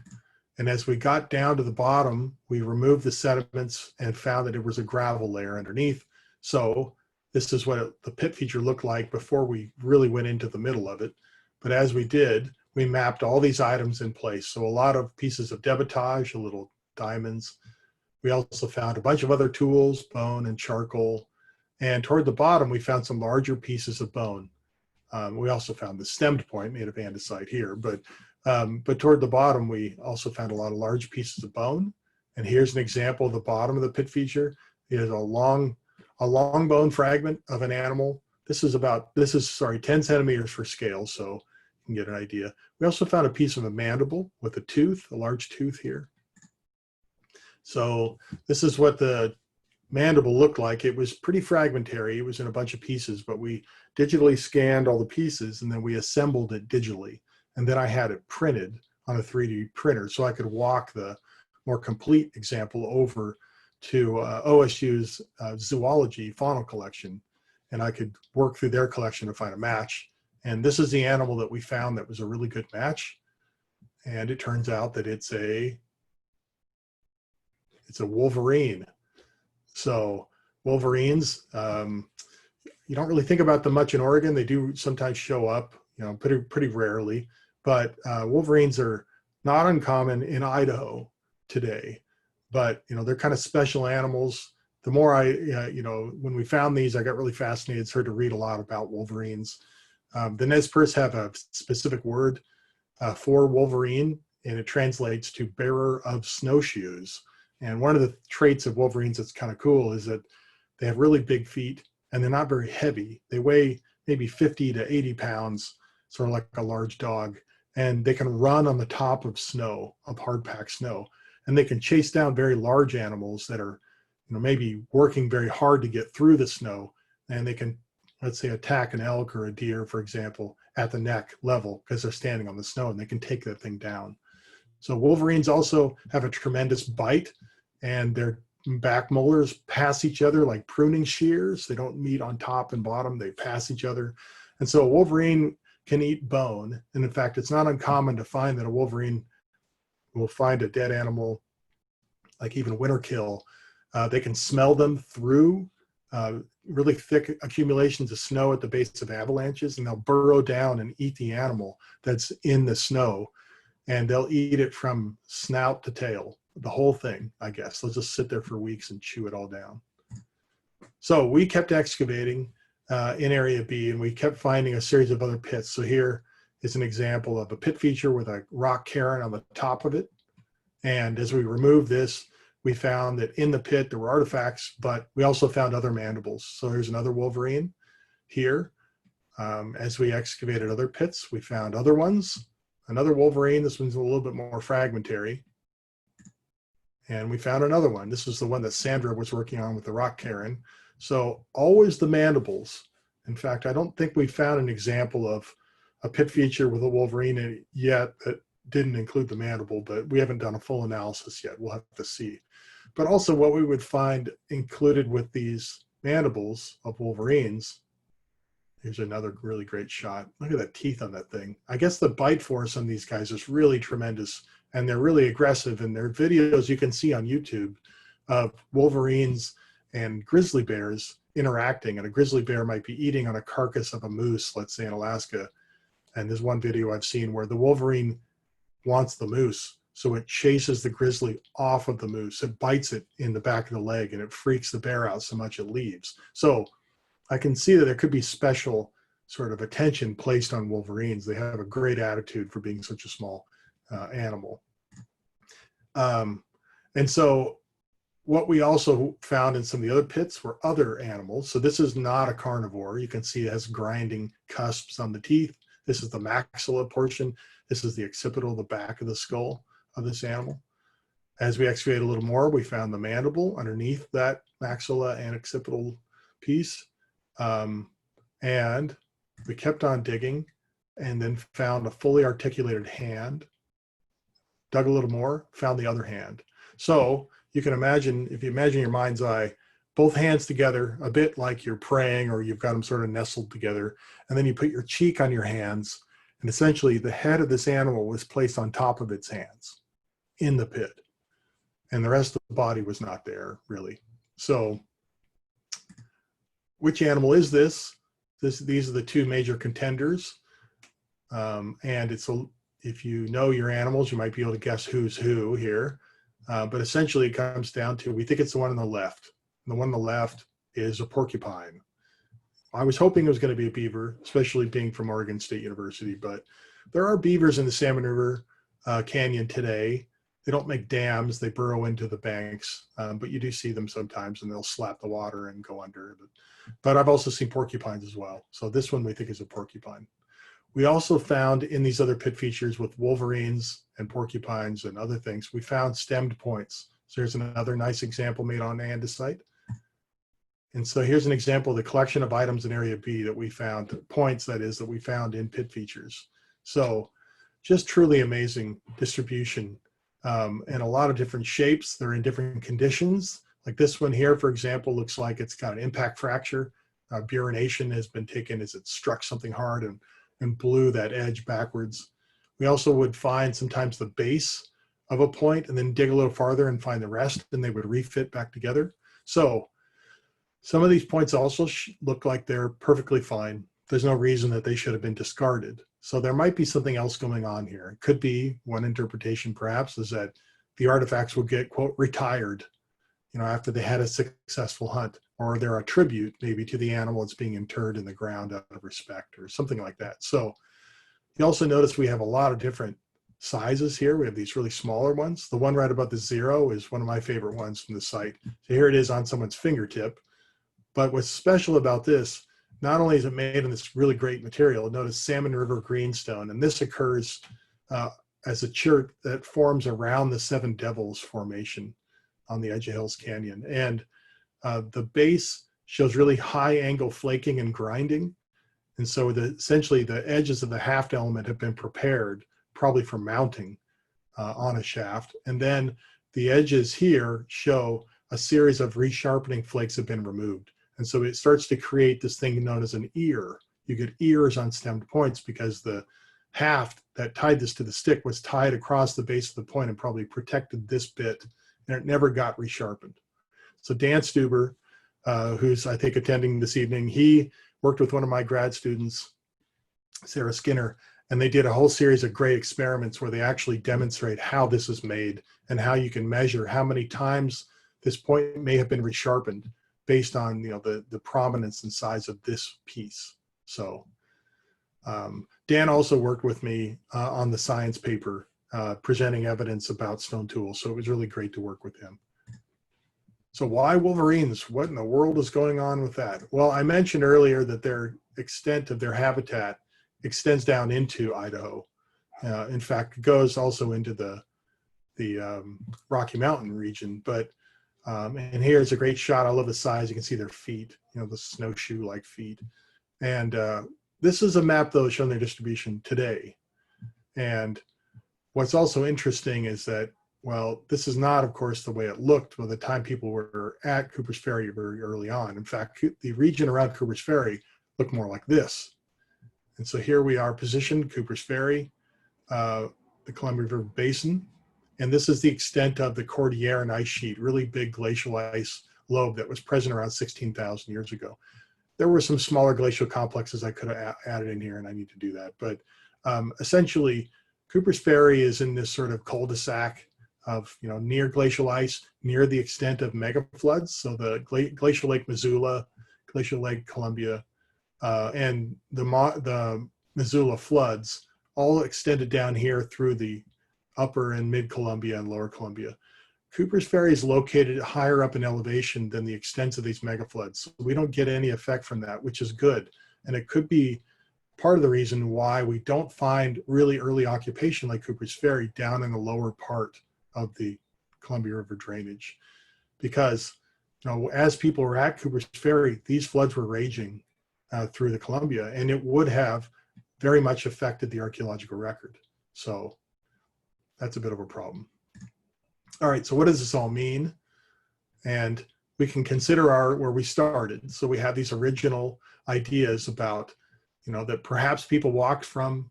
And as we got down to the bottom, we removed the sediments and found that it was a gravel layer underneath. So this is what the pit feature looked like before we really went into the middle of it. But as we did, we mapped all these items in place. So a lot of pieces of debitage, little diamonds. We also found a bunch of other tools, bone and charcoal. And toward the bottom, we found some larger pieces of bone. We also found the stemmed point made of andesite here. But toward the bottom, we also found a lot of large pieces of bone. And here's an example of the bottom of the pit feature. It is a long bone fragment of an animal. This is 10 centimeters for scale, so you can get an idea. We also found a piece of a mandible with a tooth, a large tooth here. So this is what the mandible looked like. It was pretty fragmentary. It was in a bunch of pieces, but we digitally scanned all the pieces and then we assembled it digitally. And then I had it printed on a 3D printer so I could walk the more complete example over to OSU's zoology faunal collection, and I could work through their collection to find a match. And this is the animal that we found that was a really good match. And it turns out that it's a Wolverine. So Wolverines, you don't really think about them much in Oregon. They do sometimes show up, pretty rarely, but Wolverines are not uncommon in Idaho today. But, they're kind of special animals. The more when we found these, I got really fascinated, started to read a lot about Wolverines. The Nez Perce have a specific word for Wolverine, and it translates to bearer of snowshoes. And one of the traits of Wolverines that's kind of cool is that they have really big feet, and they're not very heavy. They weigh maybe 50 to 80 pounds, sort of like a large dog. And they can run on the top of snow, of hard-packed snow. And they can chase down very large animals that are, maybe working very hard to get through the snow. And they can, let's say, attack an elk or a deer, for example, at the neck level because they're standing on the snow, and they can take that thing down. So Wolverines also have a tremendous bite, and their back molars pass each other like pruning shears. They don't meet on top and bottom, they pass each other. And so a Wolverine can eat bone. And in fact, it's not uncommon to find that a Wolverine will find a dead animal, like even winter kill. They can smell them through really thick accumulations of snow at the base of avalanches, and they'll burrow down and eat the animal that's in the snow. And they'll eat it from snout to tail, the whole thing, I guess. They'll just sit there for weeks and chew it all down. So we kept excavating in Area B, and we kept finding a series of other pits. So here is an example of a pit feature with a rock cairn on the top of it. And as we removed this, we found that in the pit there were artifacts, but we also found other mandibles. So here's another Wolverine here. As we excavated other pits, we found other ones. Another Wolverine, this one's a little bit more fragmentary. And we found another one. This is the one that Sandra was working on with the rock cairn. So always the mandibles. In fact, I don't think we found an example of a pit feature with a Wolverine in it yet that didn't include the mandible, but we haven't done a full analysis yet. We'll have to see. But also what we would find included with these mandibles of Wolverines. Here's another really great shot. Look at the teeth on that thing. I guess the bite force on these guys is really tremendous, and they're really aggressive. And their videos you can see on YouTube of Wolverines and grizzly bears interacting, and a grizzly bear might be eating on a carcass of a moose, let's say in Alaska. And there's one video I've seen where the Wolverine wants the moose, so it chases the grizzly off of the moose. It bites it in the back of the leg, and it freaks the bear out so much it leaves. So I can see that there could be special sort of attention placed on Wolverines. They have a great attitude for being such a small animal. And so what we also found in some of the other pits were other animals. So this is not a carnivore. You can see it has grinding cusps on the teeth. This is the maxilla portion. This is the occipital, the back of the skull of this animal. As we excavate a little more, we found the mandible underneath that maxilla and occipital piece. And we kept on digging and then found a fully articulated hand, dug a little more, found the other hand. So you can imagine, if you imagine your mind's eye, both hands together, a bit like you're praying or you've got them sort of nestled together, and then you put your cheek on your hands, and essentially the head of this animal was placed on top of its hands in the pit, and the rest of the body was not there, really. So which animal is this? These are the two major contenders. And if you know your animals, you might be able to guess who's who here. But essentially it comes down to, we think it's the one on the left. And the one on the left is a porcupine. I was hoping it was going to be a beaver, especially being from Oregon State University, but there are beavers in the Salmon River Canyon today. They don't make dams, they burrow into the banks, but you do see them sometimes and they'll slap the water and go under. But I've also seen porcupines as well. So this one we think is a porcupine. We also found in these other pit features with Wolverines and porcupines and other things, we found stemmed points. So here's another nice example made on andesite. And so here's an example of the collection of items in Area B that we found, points that is, that we found in pit features. So just truly amazing distribution. And a lot of different shapes. They're in different conditions. Like this one here, for example, looks like it's got an impact fracture. Burination has been taken as it struck something hard and blew that edge backwards. We also would find sometimes the base of a point and then dig a little farther and find the rest, and they would refit back together. So some of these points also look like they're perfectly fine. There's no reason that they should have been discarded. So there might be something else going on here. It could be, one interpretation perhaps, is that the artifacts will get, quote, retired, after they had a successful hunt, or they're a tribute maybe to the animal that's being interred in the ground out of respect or something like that. So you also notice we have a lot of different sizes here. We have these really smaller ones. The one right above the 0 is one of my favorite ones from the site. So here it is on someone's fingertip. But what's special about this, not only is it made in this really great material, notice Salmon River greenstone, and this occurs as a chert that forms around the Seven Devils formation on the edge of Hills Canyon. And the base shows really high angle flaking and grinding. And so essentially the edges of the haft element have been prepared probably for mounting on a shaft. And then the edges here show a series of resharpening flakes have been removed. And so it starts to create this thing known as an ear. You get ears on stemmed points because the haft that tied this to the stick was tied across the base of the point and probably protected this bit, and it never got resharpened. So Dan Stuber, who's I think attending this evening, he worked with one of my grad students, Sarah Skinner, and they did a whole series of great experiments where they actually demonstrate how this is made and how you can measure how many times this point may have been resharpened based on the prominence and size of this piece. So Dan also worked with me on the science paper presenting evidence about stone tools. So it was really great to work with him. So why Wolverines? What in the world is going on with that? Well, I mentioned earlier that their extent of their habitat extends down into Idaho. In fact, it goes also into the Rocky Mountain region. But and here's a great shot. I love the size. You can see their feet, the snowshoe-like feet. And this is a map, though, showing their distribution today. And what's also interesting is that, well, this is not, of course, the way it looked by the time people were at Cooper's Ferry very early on. In fact, the region around Cooper's Ferry looked more like this. And so here we are positioned, Cooper's Ferry, the Columbia River Basin. And this is the extent of the Cordilleran ice sheet, really big glacial ice lobe that was present around 16,000 years ago. There were some smaller glacial complexes I could have added in here, and I need to do that. But essentially, Cooper's Ferry is in this sort of cul-de-sac of near glacial ice, near the extent of mega floods. So the glacial Lake Missoula, glacial Lake Columbia, and the Missoula floods all extended down here through the upper and mid Columbia and lower Columbia. Cooper's Ferry is located higher up in elevation than the extents of these mega floods. So we don't get any effect from that, which is good. And it could be part of the reason why we don't find really early occupation like Cooper's Ferry down in the lower part of the Columbia River drainage. Because as people were at Cooper's Ferry, these floods were raging through the Columbia, and it would have very much affected the archaeological record. So that's a bit of a problem. All right, so what does this all mean? And we can consider where we started. So we have these original ideas about, that perhaps people walked from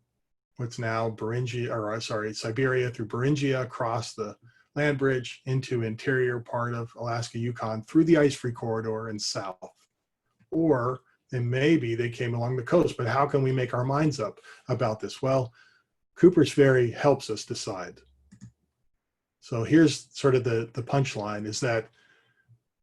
what's now Siberia through Beringia across the land bridge into interior part of Alaska, Yukon, through the ice-free corridor and south. Or and maybe they came along the coast, but how can we make our minds up about this? Well, Cooper's Ferry helps us decide. So here's sort of the punchline is that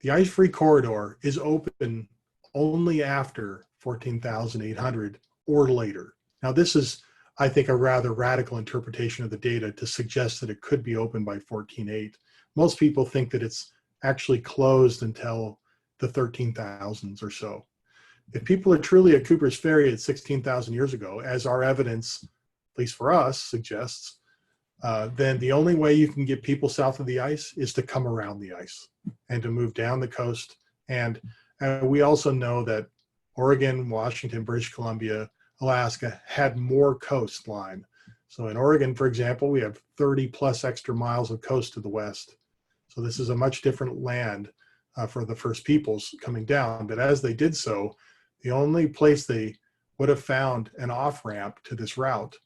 the ice-free corridor is open only after 14,800 or later. Now this is, I think, a rather radical interpretation of the data to suggest that it could be open by 14.8. Most people think that it's actually closed until the 13,000s or so. If people are truly at Cooper's Ferry at 16,000 years ago, as our evidence, at least for us, suggests, then the only way you can get people south of the ice is to come around the ice and to move down the coast. And we also know that Oregon, Washington, British Columbia, Alaska had more coastline. So in Oregon, for example, we have 30 plus extra miles of coast to the west. So this is a much different land for the first peoples coming down. But as they did so, the only place they would have found an off-ramp to this route,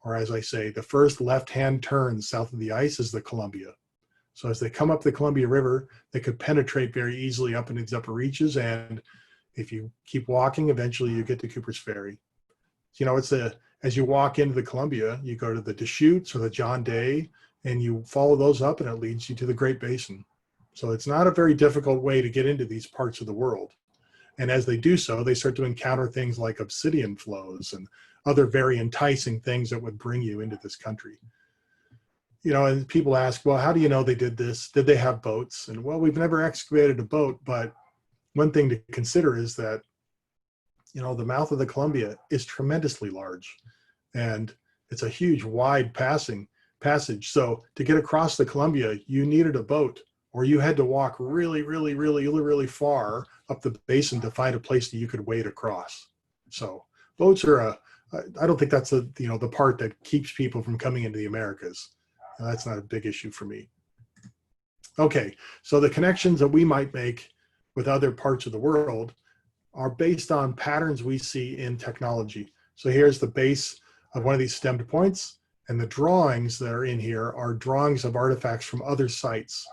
or as I say, the first left-hand turn south of the ice, is the Columbia. So as they come up the Columbia River, they could penetrate very easily up into these upper reaches. And if you keep walking, eventually you get to Cooper's Ferry. It's as you walk into the Columbia, you go to the Deschutes or the John Day, and you follow those up, and it leads you to the Great Basin. So it's not a very difficult way to get into these parts of the world. And as they do so, they start to encounter things like obsidian flows and other very enticing things that would bring you into this country. And people ask, well, how do you know they did this? Did they have boats? And well, we've never excavated a boat, but one thing to consider is that, the mouth of the Columbia is tremendously large, and it's a huge, wide passage. So to get across the Columbia, you needed a boat, or you had to walk really, really, really, really far up the basin to find a place that you could wade across. So boats are I don't think that's the part that keeps people from coming into the Americas. That's not a big issue for me. Okay, so the connections that we might make with other parts of the world are based on patterns we see in technology. So here's the base of one of these stemmed points, and the drawings that are in here are drawings of artifacts from other sites.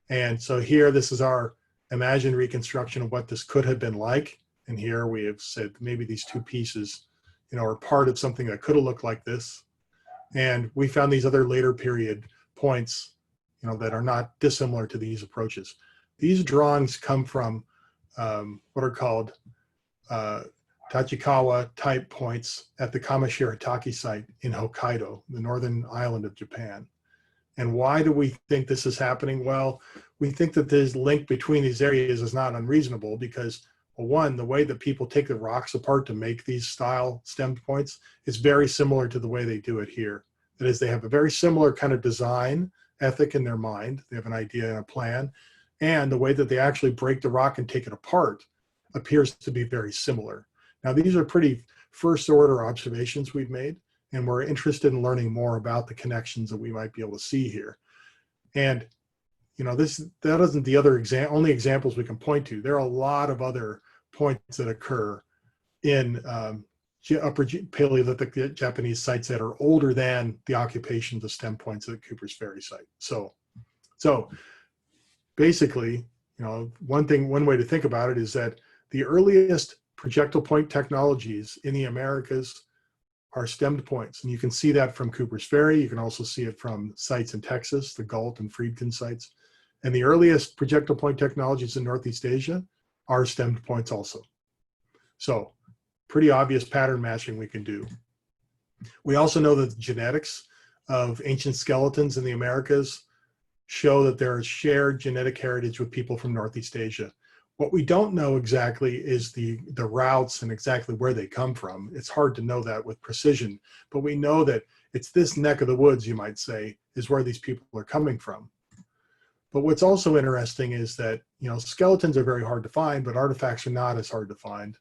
And so here, this is our imagined reconstruction of what this could have been like. And here we have said maybe these two pieces, are part of something that could have looked like this. And we found these other later period points, that are not dissimilar to these approaches. These drawings come from what are called Tachikawa type points at the Kamashirotaki site in Hokkaido, the northern island of Japan. And why do we think this is happening? Well, we think that this link between these areas is not unreasonable because, well, one, the way that people take the rocks apart to make these style stemmed points is very similar to the way they do it here. That is, they have a very similar kind of design ethic in their mind. They have an idea and a plan. And the way that they actually break the rock and take it apart appears to be very similar. Now, these are pretty first order observations we've made, and we're interested in learning more about the connections that we might be able to see here. And, that isn't the only examples we can point to. There are a lot of other points that occur in upper Paleolithic Japanese sites that are older than the occupation of the stem points at Cooper's Ferry site. So basically, one way to think about it is that the earliest projectile point technologies in the Americas are stemmed points. And you can see that from Cooper's Ferry. You can also see it from sites in Texas, the Galt and Friedkin sites. And the earliest projectile point technologies in Northeast Asia are stemmed points also. So pretty obvious pattern matching we can do. We also know that the genetics of ancient skeletons in the Americas show that there is shared genetic heritage with people from Northeast Asia. What we don't know exactly is the routes and exactly where they come from. It's hard to know that with precision, but we know that it's this neck of the woods, you might say, is where these people are coming from. But what's also interesting is that, skeletons are very hard to find, but artifacts are not as hard to find.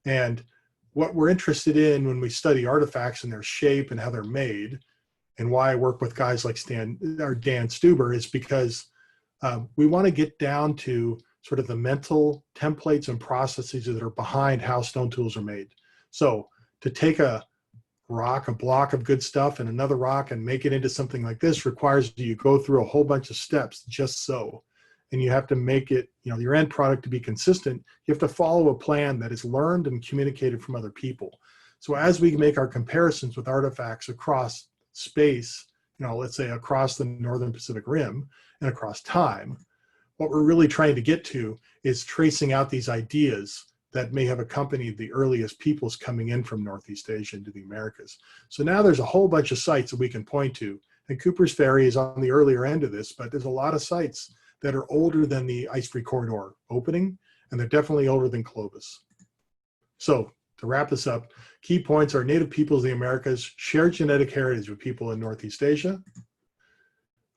And what we're interested in when we study artifacts and their shape and how they're made, and why I work with guys like Dan Stuber, is because we want to get down to sort of the mental templates and processes that are behind how stone tools are made. So to take a rock, a block of good stuff, and another rock and make it into something like this requires you go through a whole bunch of steps just so. And you have to make it, your end product to be consistent. You have to follow a plan that is learned and communicated from other people. So as we make our comparisons with artifacts across space, let's say across the Northern Pacific Rim and across time, what we're really trying to get to is tracing out these ideas that may have accompanied the earliest peoples coming in from Northeast Asia into the Americas. So now there's a whole bunch of sites that we can point to. And Cooper's Ferry is on the earlier end of this, but there's a lot of sites that are older than the ice-free corridor opening, and they're definitely older than Clovis. So to wrap this up, key points are native peoples of the Americas, shared genetic heritage with people in Northeast Asia.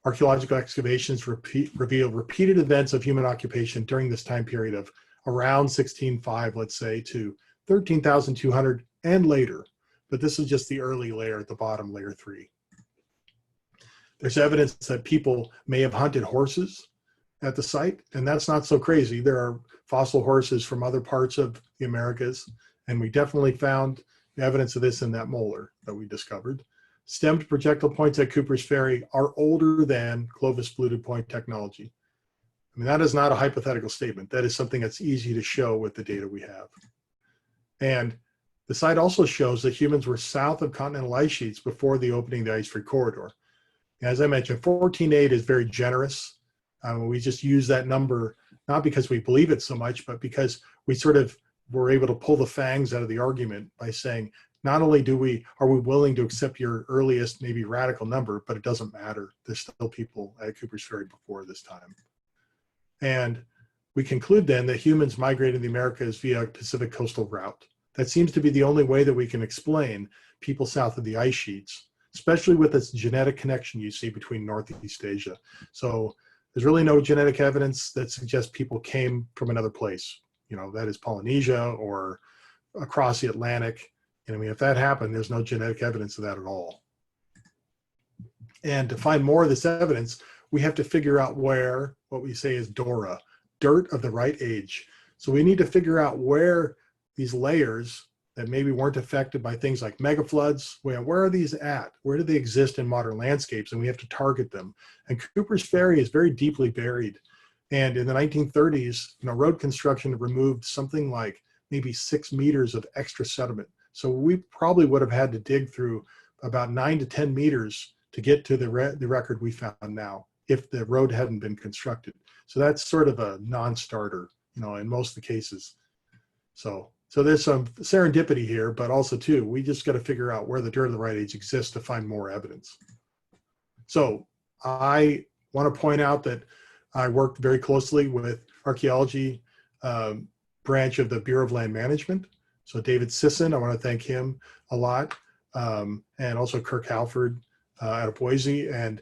Archaeological excavations reveal repeated events of human occupation during this time period of around 1605, let's say, to 13,200 and later. But this is just the early layer at the bottom, layer 3. There's evidence that people may have hunted horses at the site, and that's not so crazy. There are fossil horses from other parts of the Americas, and we definitely found evidence of this in that molar that we discovered. Stemmed projectile points at Cooper's Ferry are older than Clovis fluted point technology. I mean, that is not a hypothetical statement. That is something that's easy to show with the data we have. And the site also shows that humans were south of continental ice sheets before the opening of the ice-free corridor. As I mentioned, 14.8 is very generous. We just use that number, not because we believe it so much, but because we sort of were able to pull the fangs out of the argument by saying, not only are we willing to accept your earliest, maybe radical number, but it doesn't matter. There's still people at Cooper's Ferry before this time. And we conclude then that humans migrated to the Americas via a Pacific coastal route. That seems to be the only way that we can explain people south of the ice sheets, especially with this genetic connection you see between Northeast Asia. So there's really no genetic evidence that suggests people came from another place, that is Polynesia or across the Atlantic. And I mean, if that happened, there's no genetic evidence of that at all. And to find more of this evidence, we have to figure out where, what we say is DORA, dirt of the right age. So we need to figure out where these layers that maybe weren't affected by things like megafloods, where are these at? Where do they exist in modern landscapes? And we have to target them. And Cooper's Ferry is very deeply buried. And in the 1930s, road construction removed something like maybe 6 meters of extra sediment. So we probably would have had to dig through about 9 to 10 meters to get to the record we found now, if the road hadn't been constructed. So that's sort of a non-starter, in most of the cases. So there's some serendipity here, but also too, we just got to figure out where the dirt of the right age exists to find more evidence. So I want to point out that I worked very closely with archaeology branch of the Bureau of Land Management. So David Sisson, I want to thank him a lot, and also Kirk Halford out of Boise. And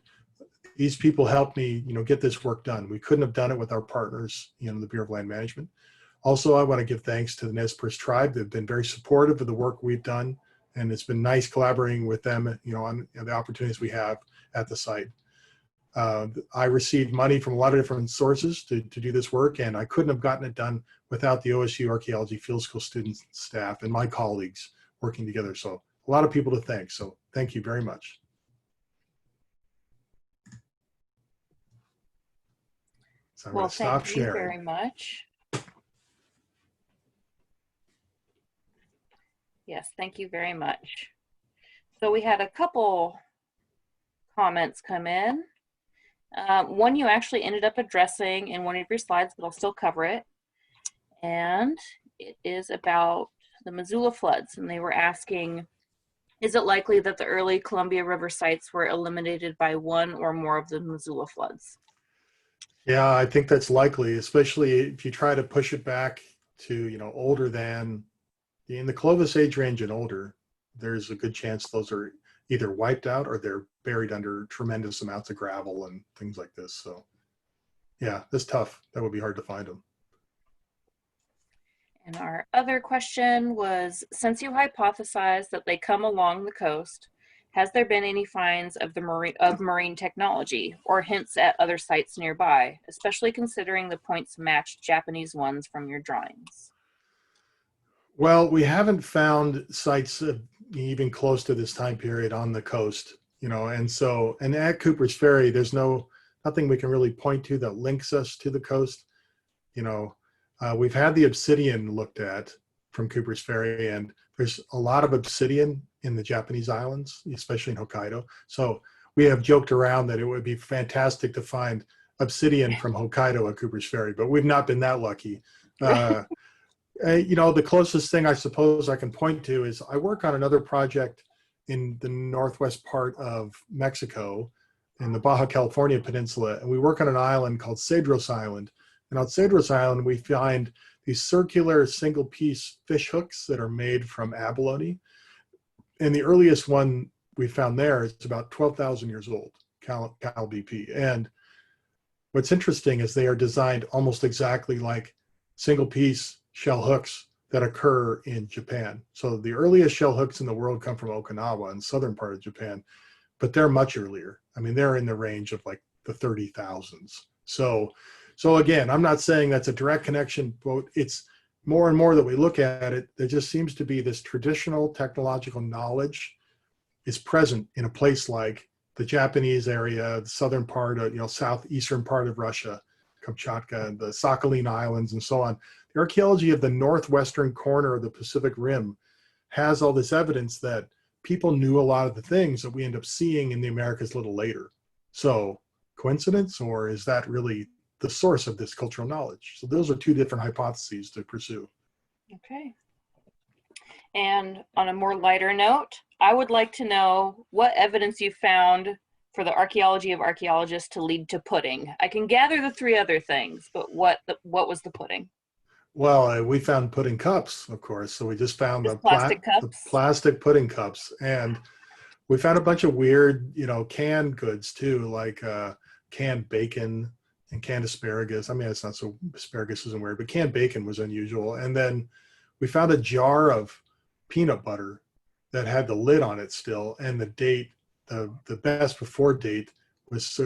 these people helped me, get this work done. We couldn't have done it with our partners, the Bureau of Land Management. Also, I want to give thanks to the Nez Perce tribe. They've been very supportive of the work we've done, and it's been nice collaborating with them, on the opportunities we have at the site. I received money from a lot of different sources to do this work, and I couldn't have gotten it done without the OSU Archaeology Field School students, staff, and my colleagues working together. So a lot of people to thank. So thank you very much. So I'm going to stop sharing. Thank you very much. Yes, thank you very much. So we had a couple comments come in. One you actually ended up addressing in one of your slides, but I'll still cover it. And it is about the Missoula floods. And they were asking, is it likely that the early Columbia River sites were eliminated by one or more of the Missoula floods? Yeah, I think that's likely, especially if you try to push it back to, older than, in the Clovis age range and older, there's a good chance those are either wiped out or they're buried under tremendous amounts of gravel and things like this. So yeah, it's tough. That would be hard to find them. And our other question was, since you hypothesize that they come along the coast, has there been any finds of marine technology or hints at other sites nearby, especially considering the points matched Japanese ones from your drawings? Well, we haven't found sites even close to this time period on the coast, and at Cooper's Ferry, there's nothing we can really point to that links us to the coast. We've had the obsidian looked at from Cooper's Ferry, and there's a lot of obsidian in the Japanese islands, especially in Hokkaido. So we have joked around that it would be fantastic to find obsidian from Hokkaido at Cooper's Ferry, but we've not been that lucky. The closest thing I suppose I can point to is I work on another project in the northwest part of Mexico in the Baja California Peninsula, and we work on an island called Cedros Island. And on Cedros Island, we find these circular single-piece fish hooks that are made from abalone. And the earliest one we found there is about 12,000 years old, Cal BP. And what's interesting is they are designed almost exactly like single-piece shell hooks that occur in Japan. So the earliest shell hooks in the world come from Okinawa in southern part of Japan, but they're much earlier. I mean, they're in the range of like the 30,000s. So again, I'm not saying that's a direct connection, but it's more and more that we look at it, there just seems to be this traditional technological knowledge is present in a place like the Japanese area, the southern part of, southeastern part of Russia, Kamchatka, the Sakhalin Islands, and so on. The archaeology of the northwestern corner of the Pacific Rim has all this evidence that people knew a lot of the things that we end up seeing in the Americas a little later. So coincidence, or is that really the source of this cultural knowledge? So those are two different hypotheses to pursue. Okay. And on a more lighter note, I would like to know what evidence you found for the archaeology of archaeologists to lead to pudding. I can gather the three other things, but what was the pudding? Well, we found pudding cups, of course. So we just found the plastic pudding cups, and we found a bunch of weird, canned goods too, like canned bacon and canned asparagus. I mean, it's not so, asparagus isn't weird, but canned bacon was unusual. And then we found a jar of peanut butter that had the lid on it still, and the date, the best before date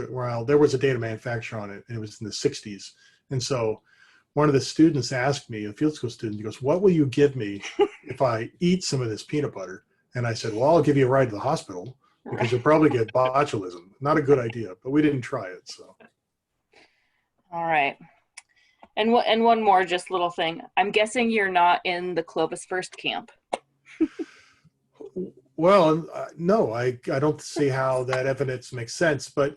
well, there was a data manufacturer on it, and it was in the 60s. And so one of the students asked me, a field school student, he goes, "What will you give me if I eat some of this peanut butter?" And I said, "Well, I'll give you a ride to the hospital because you'll probably get botulism." Not a good idea, but we didn't try it. So. All right. And one more just little thing. I'm guessing you're not in the Clovis first camp. Well, no, I don't see how that evidence makes sense. But,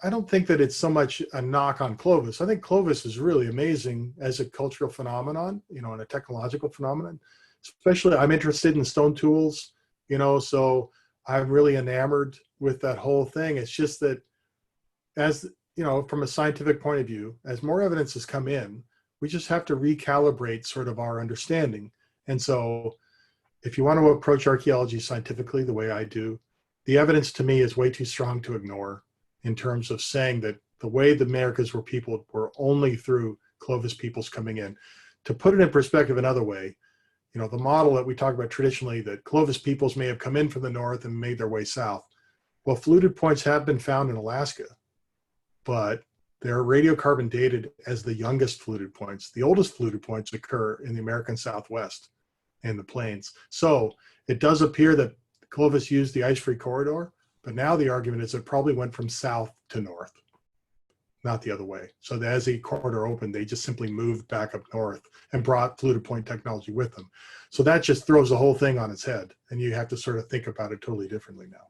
I don't think that it's so much a knock on Clovis. I think Clovis is really amazing as a cultural phenomenon, and a technological phenomenon. Especially, I'm interested in stone tools, so I'm really enamored with that whole thing. It's just that as, from a scientific point of view, as more evidence has come in, we just have to recalibrate sort of our understanding. And so if you want to approach archaeology scientifically the way I do, the evidence to me is way too strong to ignore in terms of saying that the way the Americas were peopled were only through Clovis peoples coming in. To put it in perspective another way, the model that we talk about traditionally, that Clovis peoples may have come in from the north and made their way south. Well, fluted points have been found in Alaska, but they're radiocarbon dated as the youngest fluted points. The oldest fluted points occur in the American Southwest and the plains. So it does appear that Clovis used the ice-free corridor, but now the argument is it probably went from south to north, not the other way. So as the corridor opened, they just simply moved back up north and brought fluted point technology with them. So that just throws the whole thing on its head, and you have to sort of think about it totally differently now.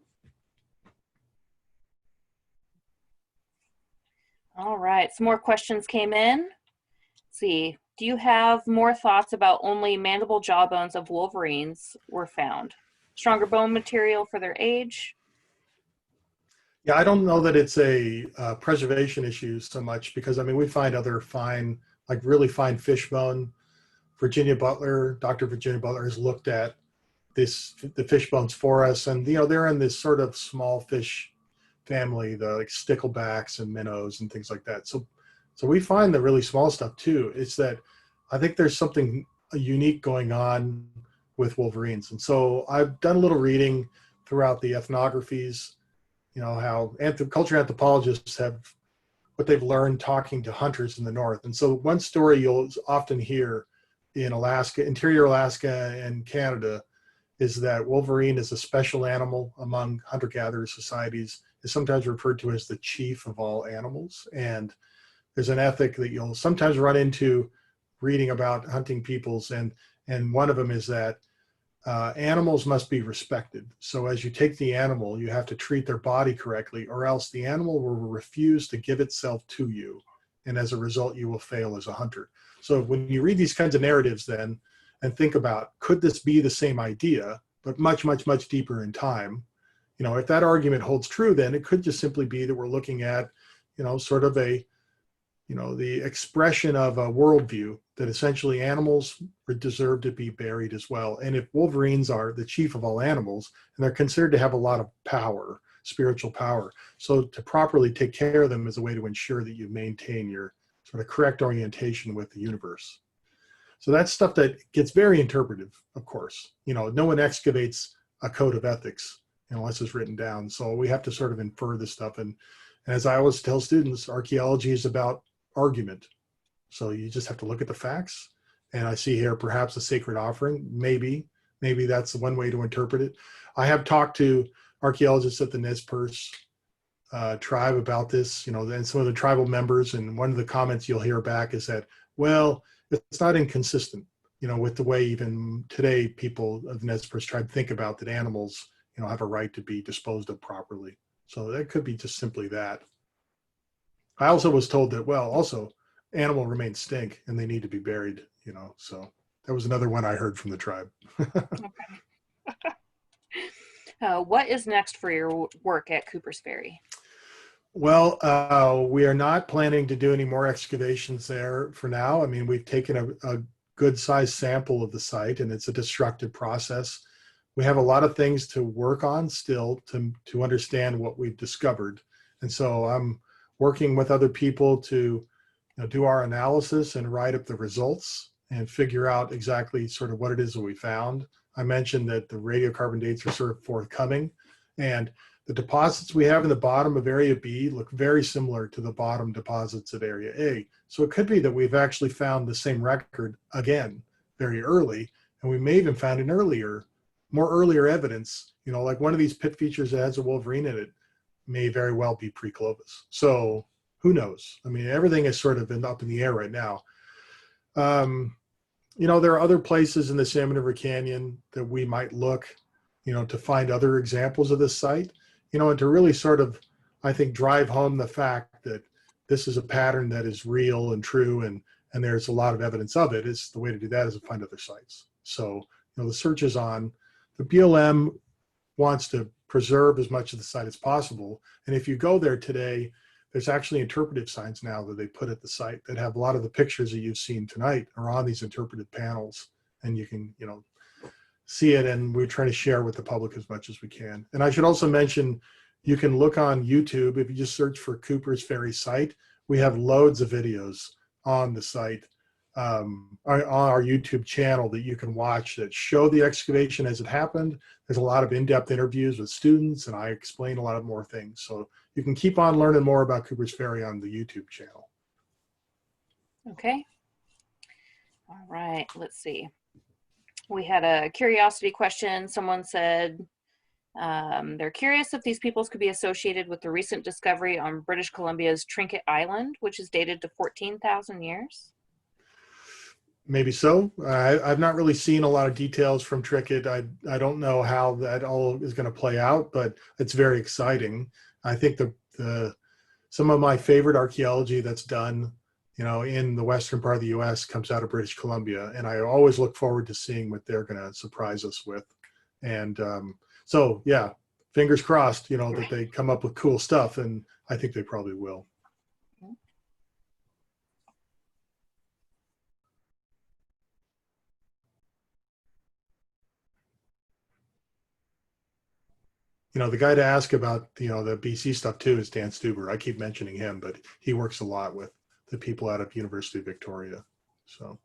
All right, some more questions came in. Let's see, do you have more thoughts about only mandible jawbones of Wolverines were found? Stronger bone material for their age? Yeah, I don't know that it's a preservation issue so much because, we find other fine, like really fine fish bone. Dr. Virginia Butler has looked at the fish bones for us, and, they're in this sort of small fish family, the like sticklebacks and minnows and things like that. So we find the really small stuff too. It's that I think there's something unique going on with Wolverines. And so I've done a little reading throughout the ethnographies, how culture anthropologists have what they've learned talking to hunters in the north. And so one story you'll often hear in Alaska, interior Alaska and Canada, is that Wolverine is a special animal among hunter-gatherer societies, is sometimes referred to as the chief of all animals. And there's an ethic that you'll sometimes run into reading about hunting peoples. And one of them is that animals must be respected. So as you take the animal, you have to treat their body correctly, or else the animal will refuse to give itself to you. And as a result, you will fail as a hunter. So when you read these kinds of narratives then, and think about, could this be the same idea, but much, much, much deeper in time? If that argument holds true, then it could just simply be that we're looking at, sort of the expression of a worldview that essentially animals deserve to be buried as well. And if Wolverines are the chief of all animals, and they're considered to have a lot of power, spiritual power, so to properly take care of them is a way to ensure that you maintain your sort of correct orientation with the universe. So that's stuff that gets very interpretive, of course. No one excavates a code of ethics unless it's written down. So we have to sort of infer this stuff. And as I always tell students, archaeology is about argument. So you just have to look at the facts. And I see here perhaps a sacred offering. Maybe that's one way to interpret it. I have talked to archaeologists at the Nez Perce tribe about this, and some of the tribal members. And one of the comments you'll hear back is that, well, it's not inconsistent, with the way even today people of the Nez Perce tribe think about that animals, have a right to be disposed of properly. So that could be just simply that. I also was told that, well, also animal remains stink and they need to be buried, so that was another one I heard from the tribe. Okay. What is next for your work at Coopersbury? Well, we are not planning to do any more excavations there for now. We've taken a good sized sample of the site, and it's a destructive process. We have a lot of things to work on still to understand what we've discovered. And so I'm working with other people to do our analysis and write up the results and figure out exactly sort of what it is that we found. I mentioned that the radiocarbon dates are sort of forthcoming, and The deposits we have in the bottom of Area B look very similar to the bottom deposits at Area A. So it could be that we've actually found the same record again very early, and we may even found an more earlier evidence, you know, like one of these pit features that has a Wolverine in it may very well be pre-Clovis. So who knows? I mean, everything is sort of up in the air right now. You know, there are other places in the Salmon River Canyon that we might look, you know, to find other examples of this site, you know, and to really sort of, I think, drive home the fact that this is a pattern that is real and true, and there's a lot of evidence of it. Is the way to do that is to find other sites. So, you know, the search is on. The BLM wants to preserve as much of the site as possible. And if you go there today, there's actually interpretive signs now that they put at the site that have a lot of the pictures that you've seen tonight are on these interpretive panels, and you can, you know, see it, and we're trying to share with the public as much as we can. And I should also mention, you can look on YouTube. If you just search for Coopersbury site, we have loads of videos on the site, on our YouTube channel that you can watch that show the excavation as it happened. There's a lot of in-depth interviews with students, and I explain a lot of more things. So you can keep on learning more about Coopersbury on the YouTube channel. Okay. All right, let's see. We had a curiosity question. Someone said they're curious if these peoples could be associated with the recent discovery on British Columbia's Trinket Island, which is dated to 14,000 years. Maybe so. I've not really seen a lot of details from Trinket. I don't know how that all is going to play out, but it's very exciting. I think some of my favorite archaeology that's done, you know, in the western part of the U.S. comes out of British Columbia, and I always look forward to seeing what they're going to surprise us with. And so, yeah, fingers crossed, you know, that they come up with cool stuff, and I think they probably will. You know, the guy to ask about, you know, the BC stuff too is Dan Stuber. I keep mentioning him, but he works a lot with the people out of University of Victoria. So.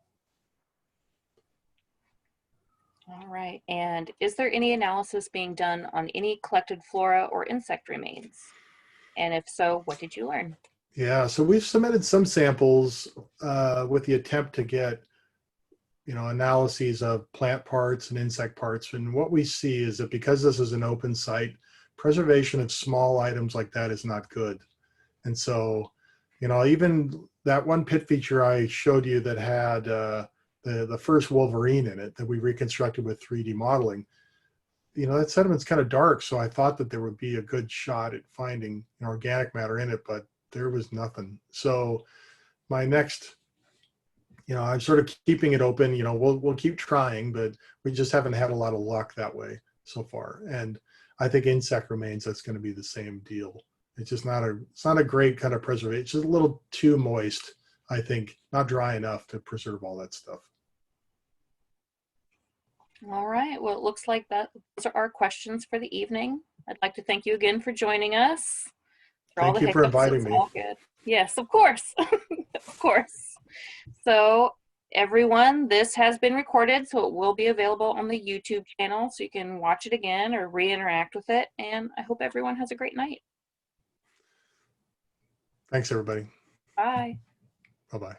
All right. And is there any analysis being done on any collected flora or insect remains? And if so, what did you learn? Yeah, so we've submitted some samples with the attempt to get, you know, analyses of plant parts and insect parts. And what we see is that because this is an open site, preservation of small items like that is not good. And so, you know, even that one pit feature I showed you that had the first Wolverine in it that we reconstructed with 3D modeling, you know, that sediment's kind of dark. So I thought that there would be a good shot at finding organic matter in it, but there was nothing. So my next, you know, I'm sort of keeping it open. You know, we'll keep trying, but we just haven't had a lot of luck that way so far. And I think insect remains, that's going to be the same deal. It's just it's not a great kind of preservation. It's just a little too moist, I think, not dry enough to preserve all that stuff. All right. Well, it looks like those are our questions for the evening. I'd like to thank you again for joining us. Thank you for inviting me. All good. Yes, of course. Of course. So everyone, this has been recorded, so it will be available on the YouTube channel, so you can watch it again or re-interact with it. And I hope everyone has a great night. Thanks, everybody. Bye. Bye-bye.